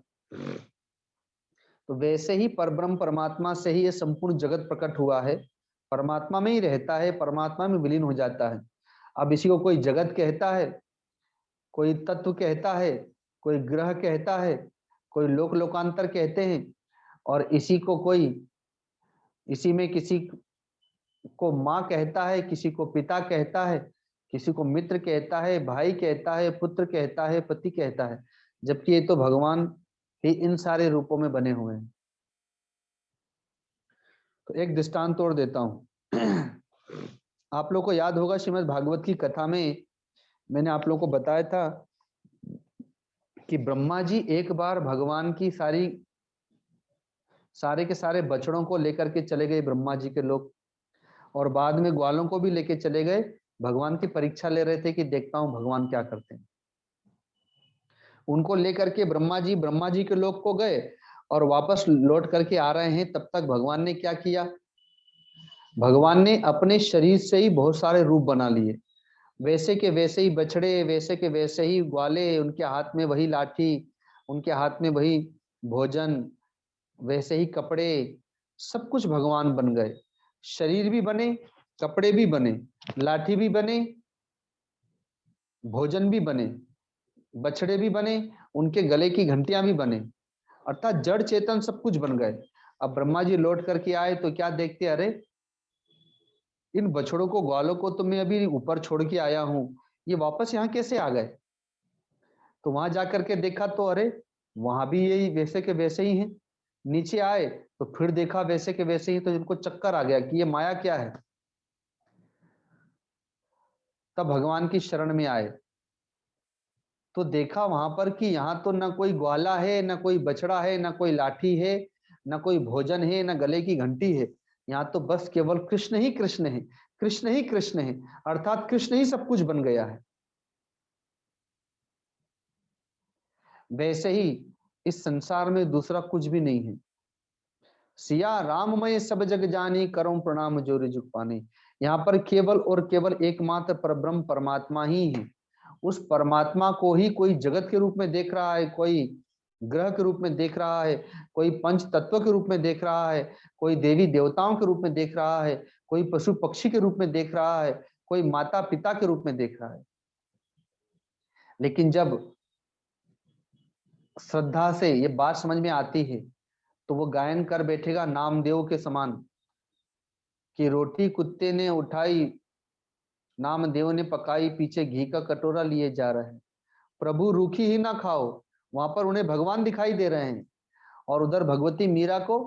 तो वैसे ही परब्रह्म परमात्मा से ही ये संपूर्ण जगत प्रकट हुआ है, परमात्मा में ही रहता है, परमात्मा में विलीन हो जाता है। अब इसी को कोई जगत कहता है, कोई तत्व कहता है, कोई ग्रह कहता है, कोई लोक लोकांतर कहते हैं, और इसी को कोई इसी में किसी को माँ कहता है, किसी को पिता कहता है, किसी को मित्र कहता है, भाई कहता है, पुत्र कहता है, पति कहता है, जबकि ये तो भगवान ही इन सारे रूपों में बने हुए हैं। तो एक दृष्टांत और देता हूं। आप लोग को याद होगा श्रीमद् भागवत की कथा में मैंने आप लोगों को बताया था कि ब्रह्मा जी एक बार भगवान की सारे के सारे बछड़ों को लेकर के चले गए ब्रह्मा जी के लोग, और बाद में ग्वालों को भी लेके चले गए। भगवान की परीक्षा ले रहे थे कि देखता हूं भगवान क्या करते हैं। उनको लेकर के ब्रह्मा जी के लोग को गए और वापस लौट करके आ रहे हैं, तब तक भगवान ने क्या किया, भगवान ने अपने शरीर से ही बहुत सारे रूप बना लिए। वैसे के वैसे ही बछड़े, वैसे के वैसे ही ग्वाले, उनके हाथ में वही लाठी, उनके हाथ में वही भोजन, वैसे ही कपड़े, सब कुछ भगवान बन गए। शरीर भी बने, कपड़े भी बने, लाठी भी बने, भोजन भी बने, बछड़े भी बने, उनके गले की घंटियां भी बने, अर्थात जड़ चेतन सब कुछ बन गए। अब ब्रह्मा जी लौट करके आए तो क्या देखते, अरे इन बछड़ों को, ग्वालों को तो मैं अभी ऊपर छोड़ के आया हूं, ये वापस यहाँ कैसे आ गए। तो वहां जाकर के देखा तो अरे वहां भी यही वैसे के वैसे ही हैं। नीचे आए तो फिर देखा वैसे के वैसे ही, तो इनको चक्कर आ गया कि ये माया क्या है। तब भगवान की शरण में आए। तो देखा वहां पर कि यहाँ तो ना कोई ग्वाला है, ना कोई बछड़ा है, ना कोई लाठी है, ना कोई भोजन है, ना गले की घंटी है। यहाँ तो बस केवल कृष्ण ही कृष्ण है, कृष्ण ही कृष्ण है, अर्थात कृष्ण ही सब कुछ बन गया है। वैसे ही इस संसार में दूसरा कुछ भी नहीं है। सिया राममय सब जग जानी, करो प्रणाम जोरि जुग पाने। यहाँ पर केवल और केवल एकमात्र परब्रह्म परमात्मा ही है। उस परमात्मा को ही कोई जगत के रूप में देख रहा है, कोई ग्रह के रूप में देख रहा है, कोई पंच तत्व के रूप में देख रहा है, कोई देवी देवताओं के रूप में देख रहा है, कोई पशु पक्षी के रूप में देख रहा है, कोई माता पिता के रूप में देख रहा है। लेकिन जब श्रद्धा से ये बात समझ में आती है तो वो गायन कर बैठेगा नामदेव के समान कि रोटी कुत्ते ने उठाई, नामदेव ने पकाई, पीछे घी का कटोरा लिए जा रहे हैं। प्रभु रूखी ही ना खाओ, वहां पर उन्हें भगवान दिखाई दे रहे हैं। और उधर भगवती मीरा को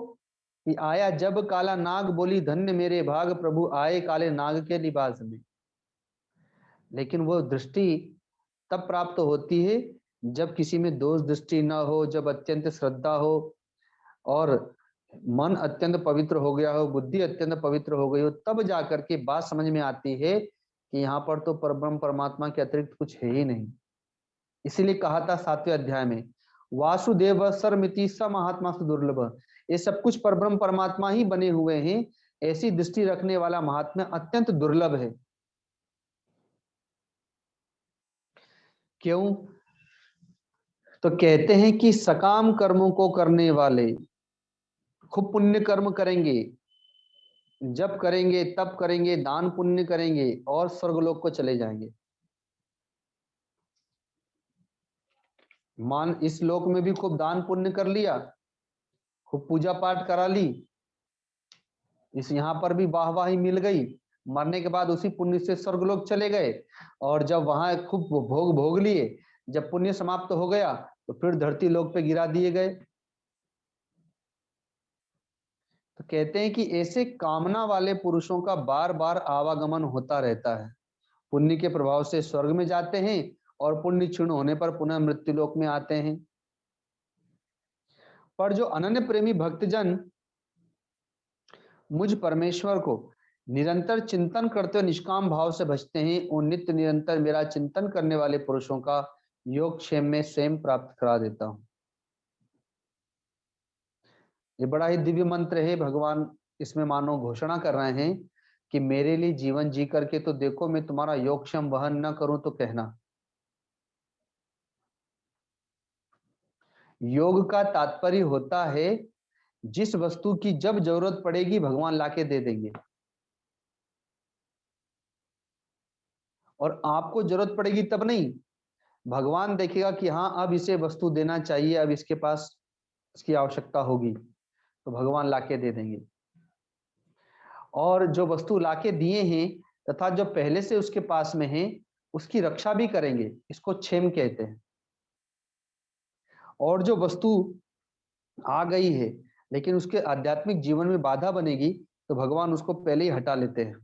कि आया जब काला नाग, बोली धन्य मेरे भाग, प्रभु आए काले नाग के लिबास में। लेकिन वो दृष्टि तब प्राप्त होती है जब किसी में दोष दृष्टि न हो, जब अत्यंत श्रद्धा हो और मन अत्यंत पवित्र हो गया हो, बुद्धि अत्यंत पवित्र हो गई हो, तब जाकर के बात समझ में आती है कि यहाँ पर तो परब्रह्म परमात्मा के अतिरिक्त कुछ है ही नहीं। इसीलिए कहा था 7वें अध्याय में, वासुदेव सर्वमिति स महात्मा सुदुर्लभ। ये सब कुछ परब्रह्म परमात्मा ही बने हुए हैं। ऐसी दृष्टि रखने वाला महात्मा अत्यंत दुर्लभ है। क्यों? तो कहते हैं कि सकाम कर्मों को करने वाले खूब पुण्य कर्म करेंगे, जब करेंगे तब करेंगे, दान पुण्य करेंगे और स्वर्गलोक को चले जाएंगे। मान इस लोक में भी खूब दान पुण्य कर लिया, खूब पूजा पाठ करा ली, इस यहाँ पर भी वाहवाही मिल गई, मरने के बाद उसी पुण्य से स्वर्गलोक चले गए। और जब वहां खूब भोग भोग लिए, जब पुण्य समाप्त हो गया तो फिर धरती लोक पे गिरा दिए गए। तो कहते हैं कि ऐसे कामना वाले पुरुषों का बार बार आवागमन होता रहता है। पुण्य के प्रभाव से स्वर्ग में जाते हैं और पुण्य क्षीण होने पर पुनः मृत्यु लोक में आते हैं। पर जो अनन्य प्रेमी भक्तजन मुझ परमेश्वर को निरंतर चिंतन करते हुए निष्काम भाव से भजते हैं, उन नित्य निरंतर मेरा चिंतन करने वाले पुरुषों का योगक्षेम में स्वयं प्राप्त करा देता हूं। ये बड़ा ही दिव्य मंत्र है। भगवान इसमें मानो घोषणा कर रहे हैं कि मेरे लिए जीवन जी करके तो देखो, मैं तुम्हारा योगक्षेम वहन न करूं तो कहना। योग का तात्पर्य होता है जिस वस्तु की जब जरूरत पड़ेगी भगवान लाके दे देंगे, और आपको जरूरत पड़ेगी तब नहीं। भगवान देखेगा कि हाँ अब इसे वस्तु देना चाहिए, अब इसके पास इसकी आवश्यकता होगी, तो भगवान लाके दे देंगे। और जो वस्तु लाके दिए हैं तथा जो पहले से उसके पास में है उसकी रक्षा भी करेंगे, इसको क्षेम कहते हैं। और जो वस्तु आ गई है लेकिन उसके आध्यात्मिक जीवन में बाधा बनेगी तो भगवान उसको पहले ही हटा लेते हैं।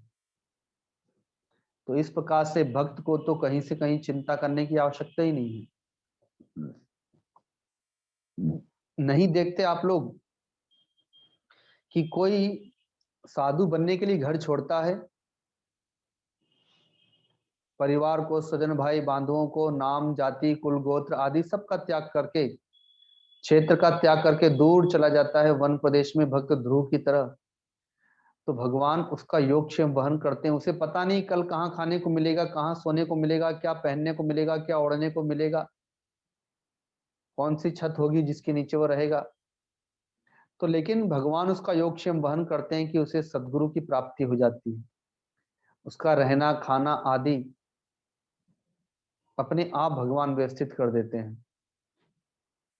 तो इस प्रकार से भक्त को तो कहीं से कहीं चिंता करने की आवश्यकता ही नहीं है। नहीं देखते आप लोग कि कोई साधु बनने के लिए घर छोड़ता है, परिवार को, स्वजन भाई बांधवों को, नाम जाति कुल गोत्र आदि सब का त्याग करके, क्षेत्र का त्याग करके दूर चला जाता है वन प्रदेश में भक्त ध्रुव की तरह। तो भगवान उसका योगक्षेम वहन करते हैं। उसे पता नहीं कल कहाँ खाने को मिलेगा, कहाँ सोने को मिलेगा, क्या पहनने को मिलेगा, क्या ओढ़ने को मिलेगा, कौन सी छत होगी जिसके नीचे वो रहेगा। तो लेकिन भगवान उसका योगक्षेम वहन करते हैं कि उसे सदगुरु की प्राप्ति हो जाती है। उसका रहना खाना आदि अपने आप भगवान व्यवस्थित कर देते हैं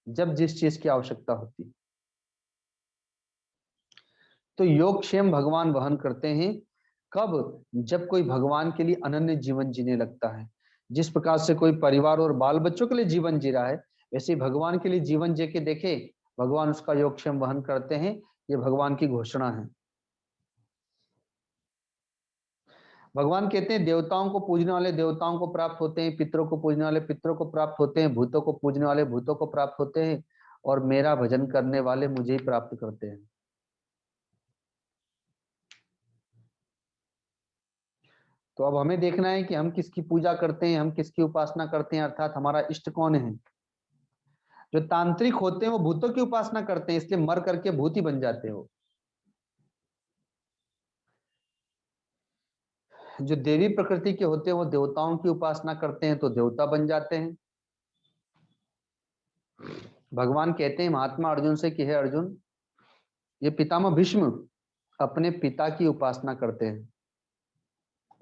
जब जिस चीज की आवश्यकता होती है। तो योगक्षेम भगवान वहन करते हैं कब? जब कोई भगवान के लिए अनन्य जीवन जीने लगता है। जिस प्रकार से कोई परिवार और बाल बच्चों के लिए जीवन जी रहा है, वैसे ही भगवान के लिए जीवन जी के देखे, भगवान उसका योगक्षेम वहन करते हैं। ये भगवान की घोषणा है। भगवान कहते हैं देवताओं को पूजने वाले देवताओं को प्राप्त होते हैं, पितरों को पूजने वाले पितरों को प्राप्त होते हैं, भूतों को पूजने वाले भूतों को प्राप्त होते हैं, और मेरा भजन करने वाले मुझे ही प्राप्त करते हैं। तो अब हमें देखना है कि हम किसकी पूजा करते हैं, हम किसकी उपासना करते हैं, अर्थात हमारा इष्ट कौन है। जो तांत्रिक होते हैं वो भूतों की उपासना करते हैं, इसलिए मर करके भूत ही बन जाते हो। जो देवी प्रकृति के होते हैं वो देवताओं की उपासना करते हैं तो देवता बन जाते हैं। भगवान कहते हैं महात्मा अर्जुन से कि हे अर्जुन, ये पितामह भीष्म अपने पिता की उपासना करते हैं,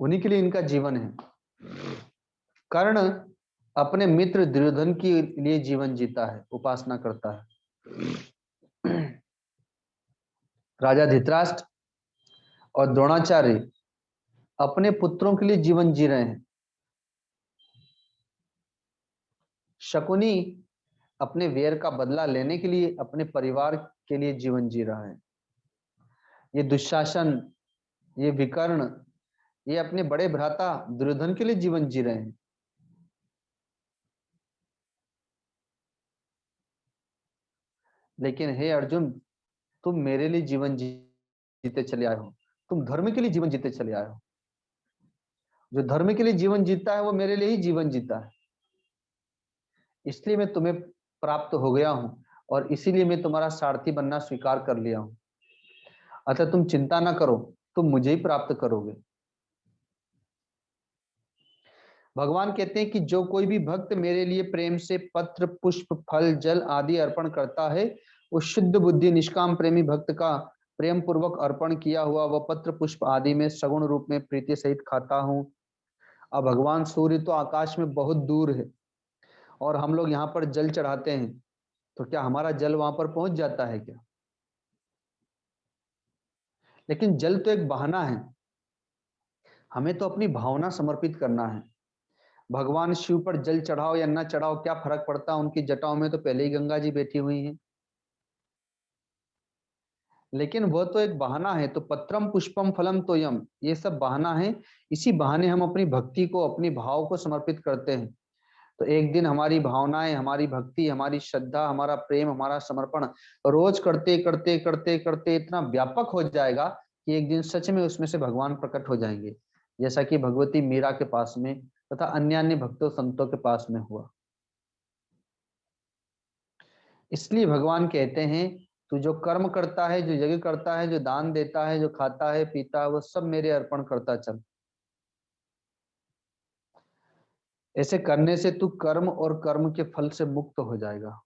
उन्हीं के लिए इनका जीवन है। कर्ण अपने मित्र दुर्योधन के लिए जीवन जीता है, उपासना करता है। राजा धृतराष्ट्र और द्रोणाचार्य अपने पुत्रों के लिए जीवन जी रहे हैं। शकुनी अपने वेर का बदला लेने के लिए अपने परिवार के लिए जीवन जी रहा है। ये दुशासन, ये विकर्ण, ये अपने बड़े भ्राता दुर्योधन के लिए जीवन जी रहे हैं। लेकिन हे अर्जुन, तुम मेरे लिए जीवन जीते चले आए हो, तुम धर्म के लिए जीवन जीते चले आए हो। जो धर्म के लिए जीवन जीता है वो मेरे लिए ही जीवन जीता है, इसलिए मैं तुम्हें प्राप्त हो गया हूं और इसीलिए मैं तुम्हारा सारथी बनना स्वीकार कर लिया हूं। अतः तुम चिंता ना करो, तुम मुझे ही प्राप्त करोगे। भगवान कहते हैं कि जो कोई भी भक्त मेरे लिए प्रेम से पत्र पुष्प फल जल आदि अर्पण करता है, वो शुद्ध बुद्धि निष्काम प्रेमी भक्त का प्रेम पूर्वक अर्पण किया हुआ वह पत्र पुष्प आदि में सगुण रूप में प्रीति सहित खाता हूं। अब भगवान सूर्य तो आकाश में बहुत दूर है और हम लोग यहाँ पर जल चढ़ाते हैं, तो क्या हमारा जल वहां पर पहुंच जाता है क्या? लेकिन जल तो एक बहाना है, हमें तो अपनी भावना समर्पित करना है। भगवान शिव पर जल चढ़ाओ या न चढ़ाओ क्या फर्क पड़ता, उनकी जटाओं में तो पहले ही गंगा जी बैठी हुई हैं। लेकिन वह तो एक बहाना है, तो पत्रम पुष्पम फलम तोयम, ये सब बहाना है। इसी बहाने हम अपनी भक्ति को, अपनी भाव को समर्पित करते हैं। तो एक दिन हमारी भावनाएं, हमारी भक्ति, हमारी श्रद्धा, हमारा प्रेम, हमारा समर्पण रोज करते करते करते करते इतना व्यापक हो जाएगा कि एक दिन सच में उसमें से भगवान प्रकट हो जाएंगे, जैसा कि भगवती मीरा के पास में तथा अन्य अन्य भक्तों संतों के पास में हुआ। इसलिए भगवान कहते हैं तू जो कर्म करता है, जो यज्ञ करता है, जो दान देता है, जो खाता है पीता है, वो सब मेरे अर्पण करता चल। ऐसे करने से तू कर्म और कर्म के फल से मुक्त हो जाएगा।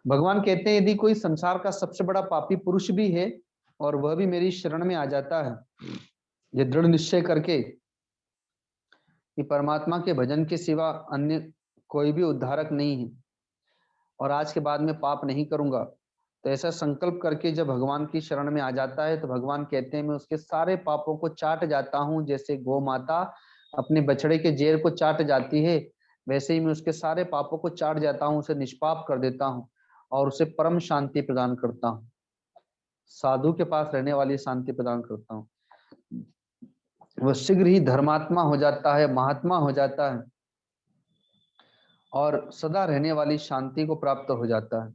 भगवान कहते हैं यदि कोई संसार का सबसे बड़ा पापी पुरुष भी है और वह भी मेरी शरण में आ जाता है, ये दृढ़ निश्चय करके कि परमात्मा के भजन के सिवा अन्य कोई भी उद्धारक नहीं है और आज के बाद में पाप नहीं करूंगा, तो ऐसा संकल्प करके जब भगवान की शरण में आ जाता है तो भगवान कहते हैं मैं उसके सारे पापों को चाट जाता हूं। जैसे गौ माता अपने बछड़े के जेर को चाट जाती है, वैसे ही मैं उसके सारे पापों को चाट जाता हूं, उसे निष्पाप कर देता हूं और उसे परम शांति प्रदान करता हूं, साधु के पास रहने वाली शांति प्रदान करता हूं। वह शीघ्र ही धर्मात्मा हो जाता है, महात्मा हो जाता है और सदा रहने वाली शांति को प्राप्त हो जाता है।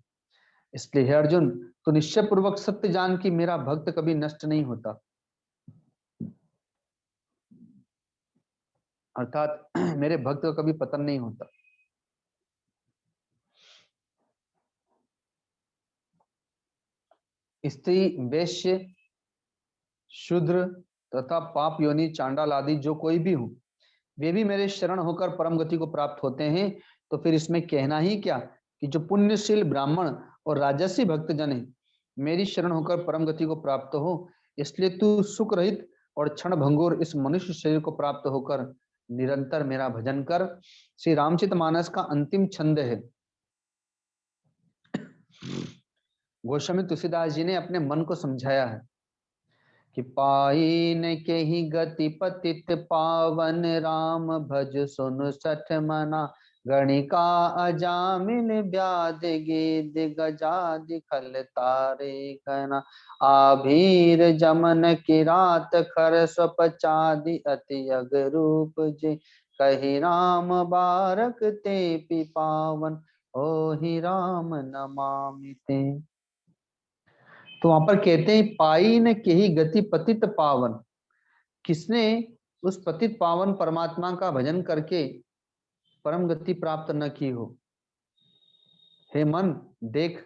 इसलिए हे अर्जुन, तो निश्चय पूर्वक सत्य जान कि मेरा भक्त कभी नष्ट नहीं होता, अर्थात मेरे भक्त का कभी पतन नहीं होता। स्त्री वैश्य शूद्र तथा पाप योनि चांडाल आदि जो कोई भी हो, वे भी मेरे शरण होकर परम गति को प्राप्त होते हैं। तो फिर इसमें कहना ही क्या कि जो पुण्यशील ब्राह्मण और राजसी भक्त जन है मेरी शरण होकर परम गति को प्राप्त हो। इसलिए तू सुख रहित और क्षण भंगुर इस मनुष्य शरीर को प्राप्त होकर निरंतर मेरा भजन कर। श्री रामचरितमानस का अंतिम छंद है। गोस्वामी तुलसीदास जी ने अपने मन को समझाया है कि पाई न के ही गति पतित पावन, राम भज सुन सठ मना गणिका अजामिल व्याध गेद गजादि खल तारे गना आभीर जमन किरात खर स्वपचादि अति अगरूप जे कही राम बारक ते पिपावन ओ ही राम नमामि ते। तो वहां पर कहते हैं पाई न केही गति पतित पावन, किसने उस पतित पावन परमात्मा का भजन करके परम गति प्राप्त न की हो। हे मन देख,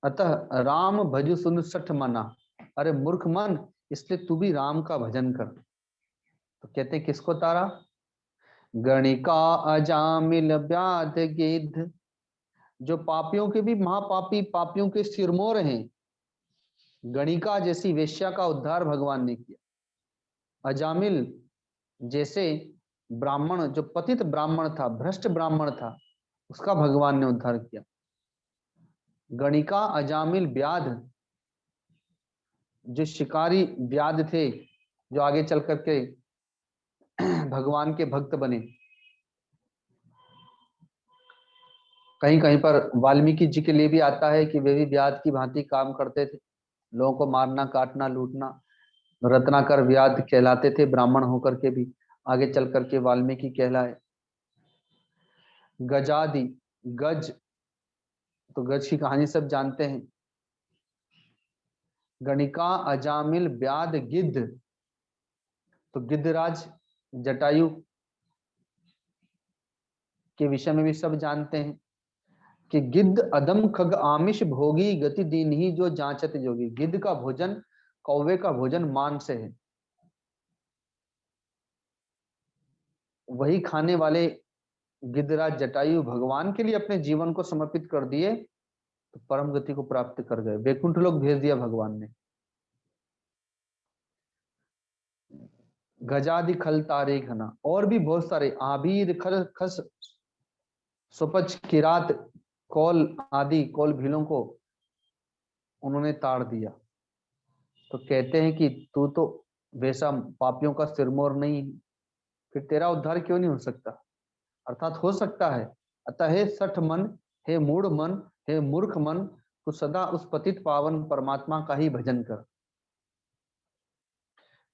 अतः राम भजु सुन सठ मना, अरे मूर्ख मन इसलिए तू भी राम का भजन कर। तो कहते हैं किसको तारा, गणिका अजामिल व्याध गिद्ध, जो पापियों के भी महापापी, पापियों के सिरमौर हैं, गणिका जैसी वेश्या का उद्धार भगवान ने किया। अजामिल जैसे ब्राह्मण, जो पतित ब्राह्मण था, भ्रष्ट ब्राह्मण था, उसका भगवान ने उद्धार किया। गणिका अजामिल व्याध, जो शिकारी व्याध थे, जो आगे चल करके भगवान के भक्त बने। कहीं कहीं पर वाल्मीकि जी के लिए भी आता है कि वे भी व्याध की भांति काम करते थे, लोगों को मारना, काटना, लूटना। रत्नाकर व्याध कहलाते थे ब्राह्मण होकर के भी, आगे चल करके वाल्मीकि कहलाए। गजादि, गज, तो गज की कहानी सब जानते हैं। गणिका अजामिल व्याध गिद्ध, तो गिद्धराज जटायु के विषय में भी सब जानते हैं कि गिद्ध अदम खग आमिष भोगी गति दीन ही जो जांचत जोगी। गिद्ध का भोजन, कौवे का भोजन मांस है, वही खाने वाले गिद्धराज जटायु भगवान के लिए अपने जीवन को समर्पित कर दिए, तो परम गति को प्राप्त कर गए, वैकुंठ लोक भेज दिया भगवान ने। गजादि खल तारे घना, और भी बहुत सारे, आबीर खल खस सुपच किरात, कौल आदि, कौल भीलों को उन्होंने ताड़ दिया। तो कहते हैं कि तू तो वैसा पापियों का सिरमौर नहीं, फिर तेरा उद्धार क्यों नहीं हो सकता। अर्थात हो सकता है। अतः हे सठ मन, हे मूढ़ मन, हे मूर्ख मन, तू सदा उस पतित पावन परमात्मा का ही भजन कर।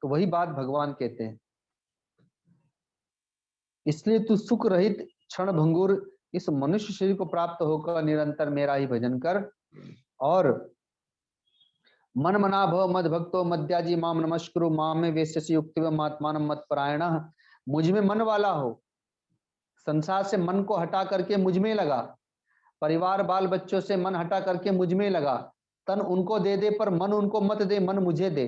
तो वही बात भगवान कहते हैं, इसलिए तू सुख रहित क्षण भंगुर इस मनुष्य शरीर को प्राप्त होकर निरंतर मेरा ही भजन कर, और मन मना भव मद भक्तो मद्याजी माम नमस्कुरु माम में वेश्यसि युक्तिव आत्मानं मत परायण, मुझ में मन वाला हो, संसार से मन को हटा करके मुझ में लगा, परिवार बाल बच्चों से मन हटा करके मुझ में लगा। तन उनको दे दे पर मन उनको मत दे, मन मुझे दे।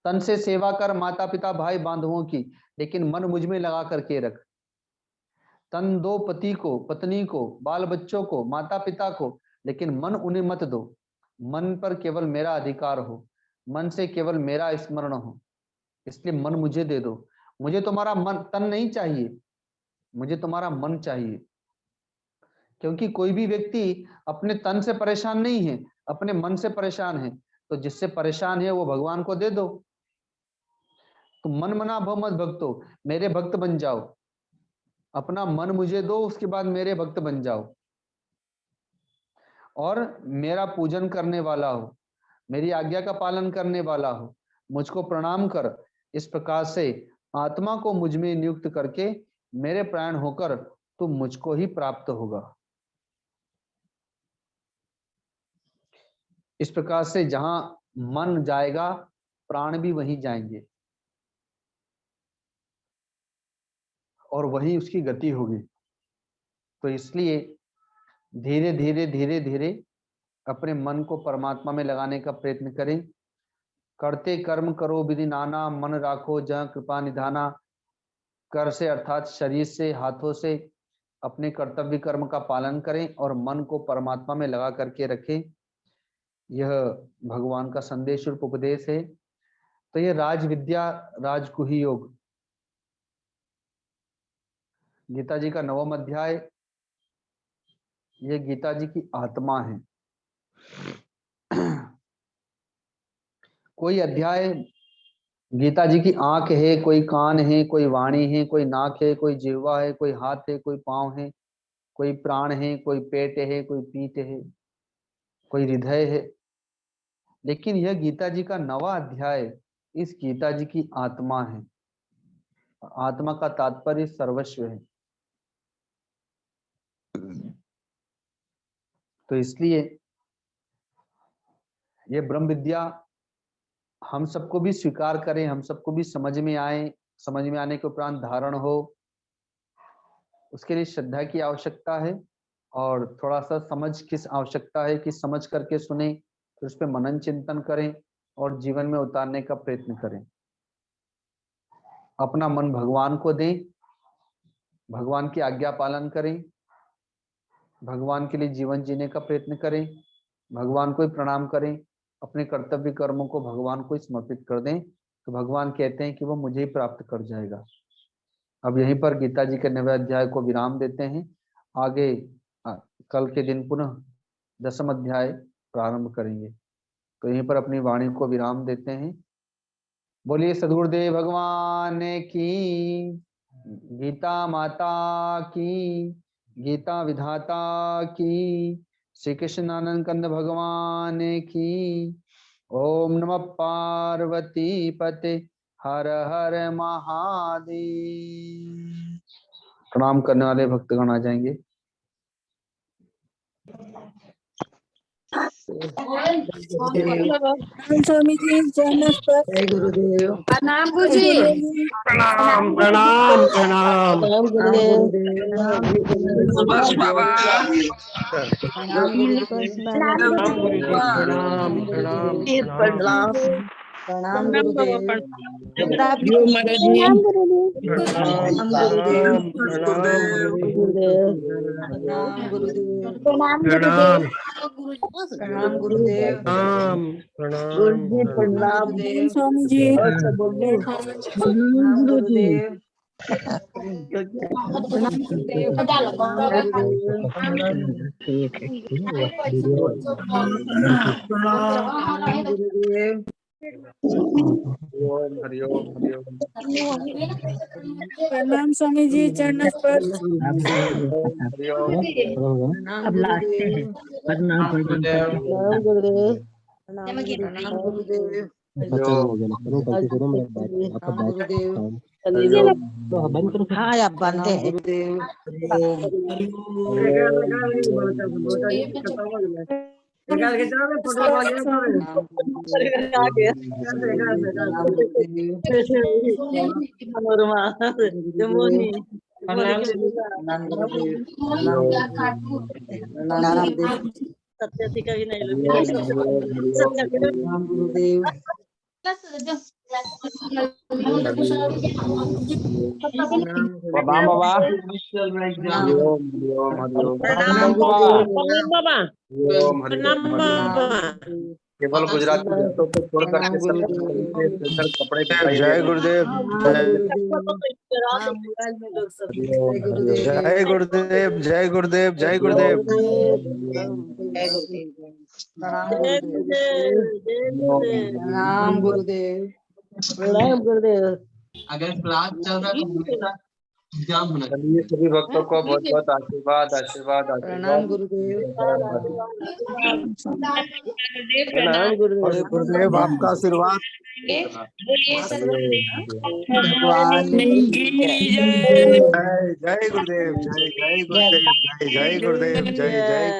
तन से सेवा कर माता पिता भाई बांधवों की, लेकिन मन मुझ में लगा करके रख। तन दो पति को, पत्नी को, बाल बच्चों को, माता पिता को, लेकिन मन उन्हें मत दो। मन पर केवल मेरा अधिकार हो, मन से केवल मेरा स्मरण हो, इसलिए मन मुझे दे दो। मुझे तुम्हारा मन तन नहीं चाहिए, मुझे तुम्हारा मन चाहिए। क्योंकि कोई भी व्यक्ति अपने तन से परेशान नहीं है, अपने मन से परेशान है। तो जिससे परेशान है वो भगवान को दे दो। तो मन मना भव मत भक्तो, मेरे भक्त बन जाओ। अपना मन मुझे दो, उसके बाद मेरे भक्त बन जाओ और मेरा पूजन करने वाला हो, मेरी आज्ञा का पालन करने वाला हो, मुझको प्रणाम कर। इस प्रकार से आत्मा को मुझ में नियुक्त करके मेरे प्राण होकर तू मुझको ही प्राप्त होगा। इस प्रकार से जहां मन जाएगा प्राण भी वहीं जाएंगे और वही उसकी गति होगी। तो इसलिए धीरे धीरे धीरे धीरे अपने मन को परमात्मा में लगाने का प्रयत्न करें। करते कर्म करो विधि नाना, मन राखो जहाँ कृपा निधाना। कर से अर्थात शरीर से, हाथों से अपने कर्तव्य कर्म का पालन करें और मन को परमात्मा में लगा करके रखें। यह भगवान का संदेश रूप उपदेश है। तो यह राज विद्या, राजगुही योग, गीता जी का 9वां अध्याय, यह गीता जी की आत्मा है। कोई अध्याय गीता जी की आंख है, कोई कान है, कोई वाणी है, कोई नाक है, कोई जिह्वा है, कोई हाथ है, कोई पांव है, कोई प्राण है, कोई पेट है, कोई पीठ है, कोई हृदय है। लेकिन यह गीता जी का 9वां अध्याय इस गीता जी की आत्मा है। आत्मा का तात्पर्य सर्वस्व है। तो इसलिए ये ब्रह्म विद्या हम सबको भी स्वीकार करें, हम सबको भी समझ में आए, समझ में आने के उपरांत धारण हो, उसके लिए श्रद्धा की आवश्यकता है। और थोड़ा सा समझ किस आवश्यकता है कि समझ करके सुने, फिर उस पर मनन चिंतन करें और जीवन में उतारने का प्रयत्न करें। अपना मन भगवान को दें, भगवान की आज्ञा पालन करें, भगवान के लिए जीवन जीने का प्रयत्न करें, भगवान को ही प्रणाम करें, अपने कर्तव्य कर्मों को भगवान को समर्पित कर दें, तो भगवान कहते हैं कि वो मुझे ही प्राप्त कर जाएगा। अब यहीं पर गीता जी के 9वें अध्याय को विराम देते हैं। आगे कल के दिन पुनः 10वां अध्याय प्रारंभ करेंगे। तो यहीं पर अपनी वाणी को विराम देते हैं। बोलिए सद्गुरुदेव भगवान की, गीता माता की, गीता विधाता की, श्री कृष्णानंद कंद भगवान की। ओम नमः पार्वती पते हर हर महादेव। प्रणाम करने वाले भक्तगण आ जाएंगे। स्वामी जी जय गुरुदेव। प्रणाम गुरुजी। प्रणाम प्रणाम प्रणाम गुरुदेव। बाबा। प्रणाम गुरुदेव। प्रणाम गुरुजी, प्रणाम प्रणाम प्रणाम प्रणाम गुरुदेव। यो महाराज जी, प्रणाम प्रणाम प्रणाम प्रणाम गुरुदेव। प्रणाम गुरुदेव। प्रणाम प्रणाम गुरुदेव। प्रणाम प्रणाम प्रणाम स्वामी जी। प्रणाम गुरुदेव। प्रणाम गुरुदेव। हरिओम हरिओम। प्रणाम स्वामी जी चरण स्पर्श। हरिओम। प्रणाम गुरुदेव। प्रणाम गुरुदेव। प्रणाम गुरुदेव। हाँ आप बनते हैं गुरुदेव। सत्य का भी नहीं गुरुदेव। प्रणाम बाबा। हरिओम हरिओम हरिओम। प्रणाम बाबा। हरिओम हरिओम। केवल गुजराती ड्रेसों को छोड़ करके सब स्पेशल कपड़े दिखाई दे जय रहे गुरुदेव, जय गुरुदेव, जय गुरुदेव, जय गुरुदेव। प्रणाम गुरुदेव। प्रणाम गुरुदेव। अगर क्लास चल रहा तो हमेशा एग्जाम होना चलिए सभी भक्तों को बहुत बहुत आशीर्वाद आशीर्वाद प्रणाम आशीर्वाद। गुरुदेव। प्रणाम गुरुदेव, गुरुदेव आपका आशीर्वाद। भगवान जय जय गुरुदेव, जय जय गुरुदेव, जय जय गुरुदेव, जय जय देव।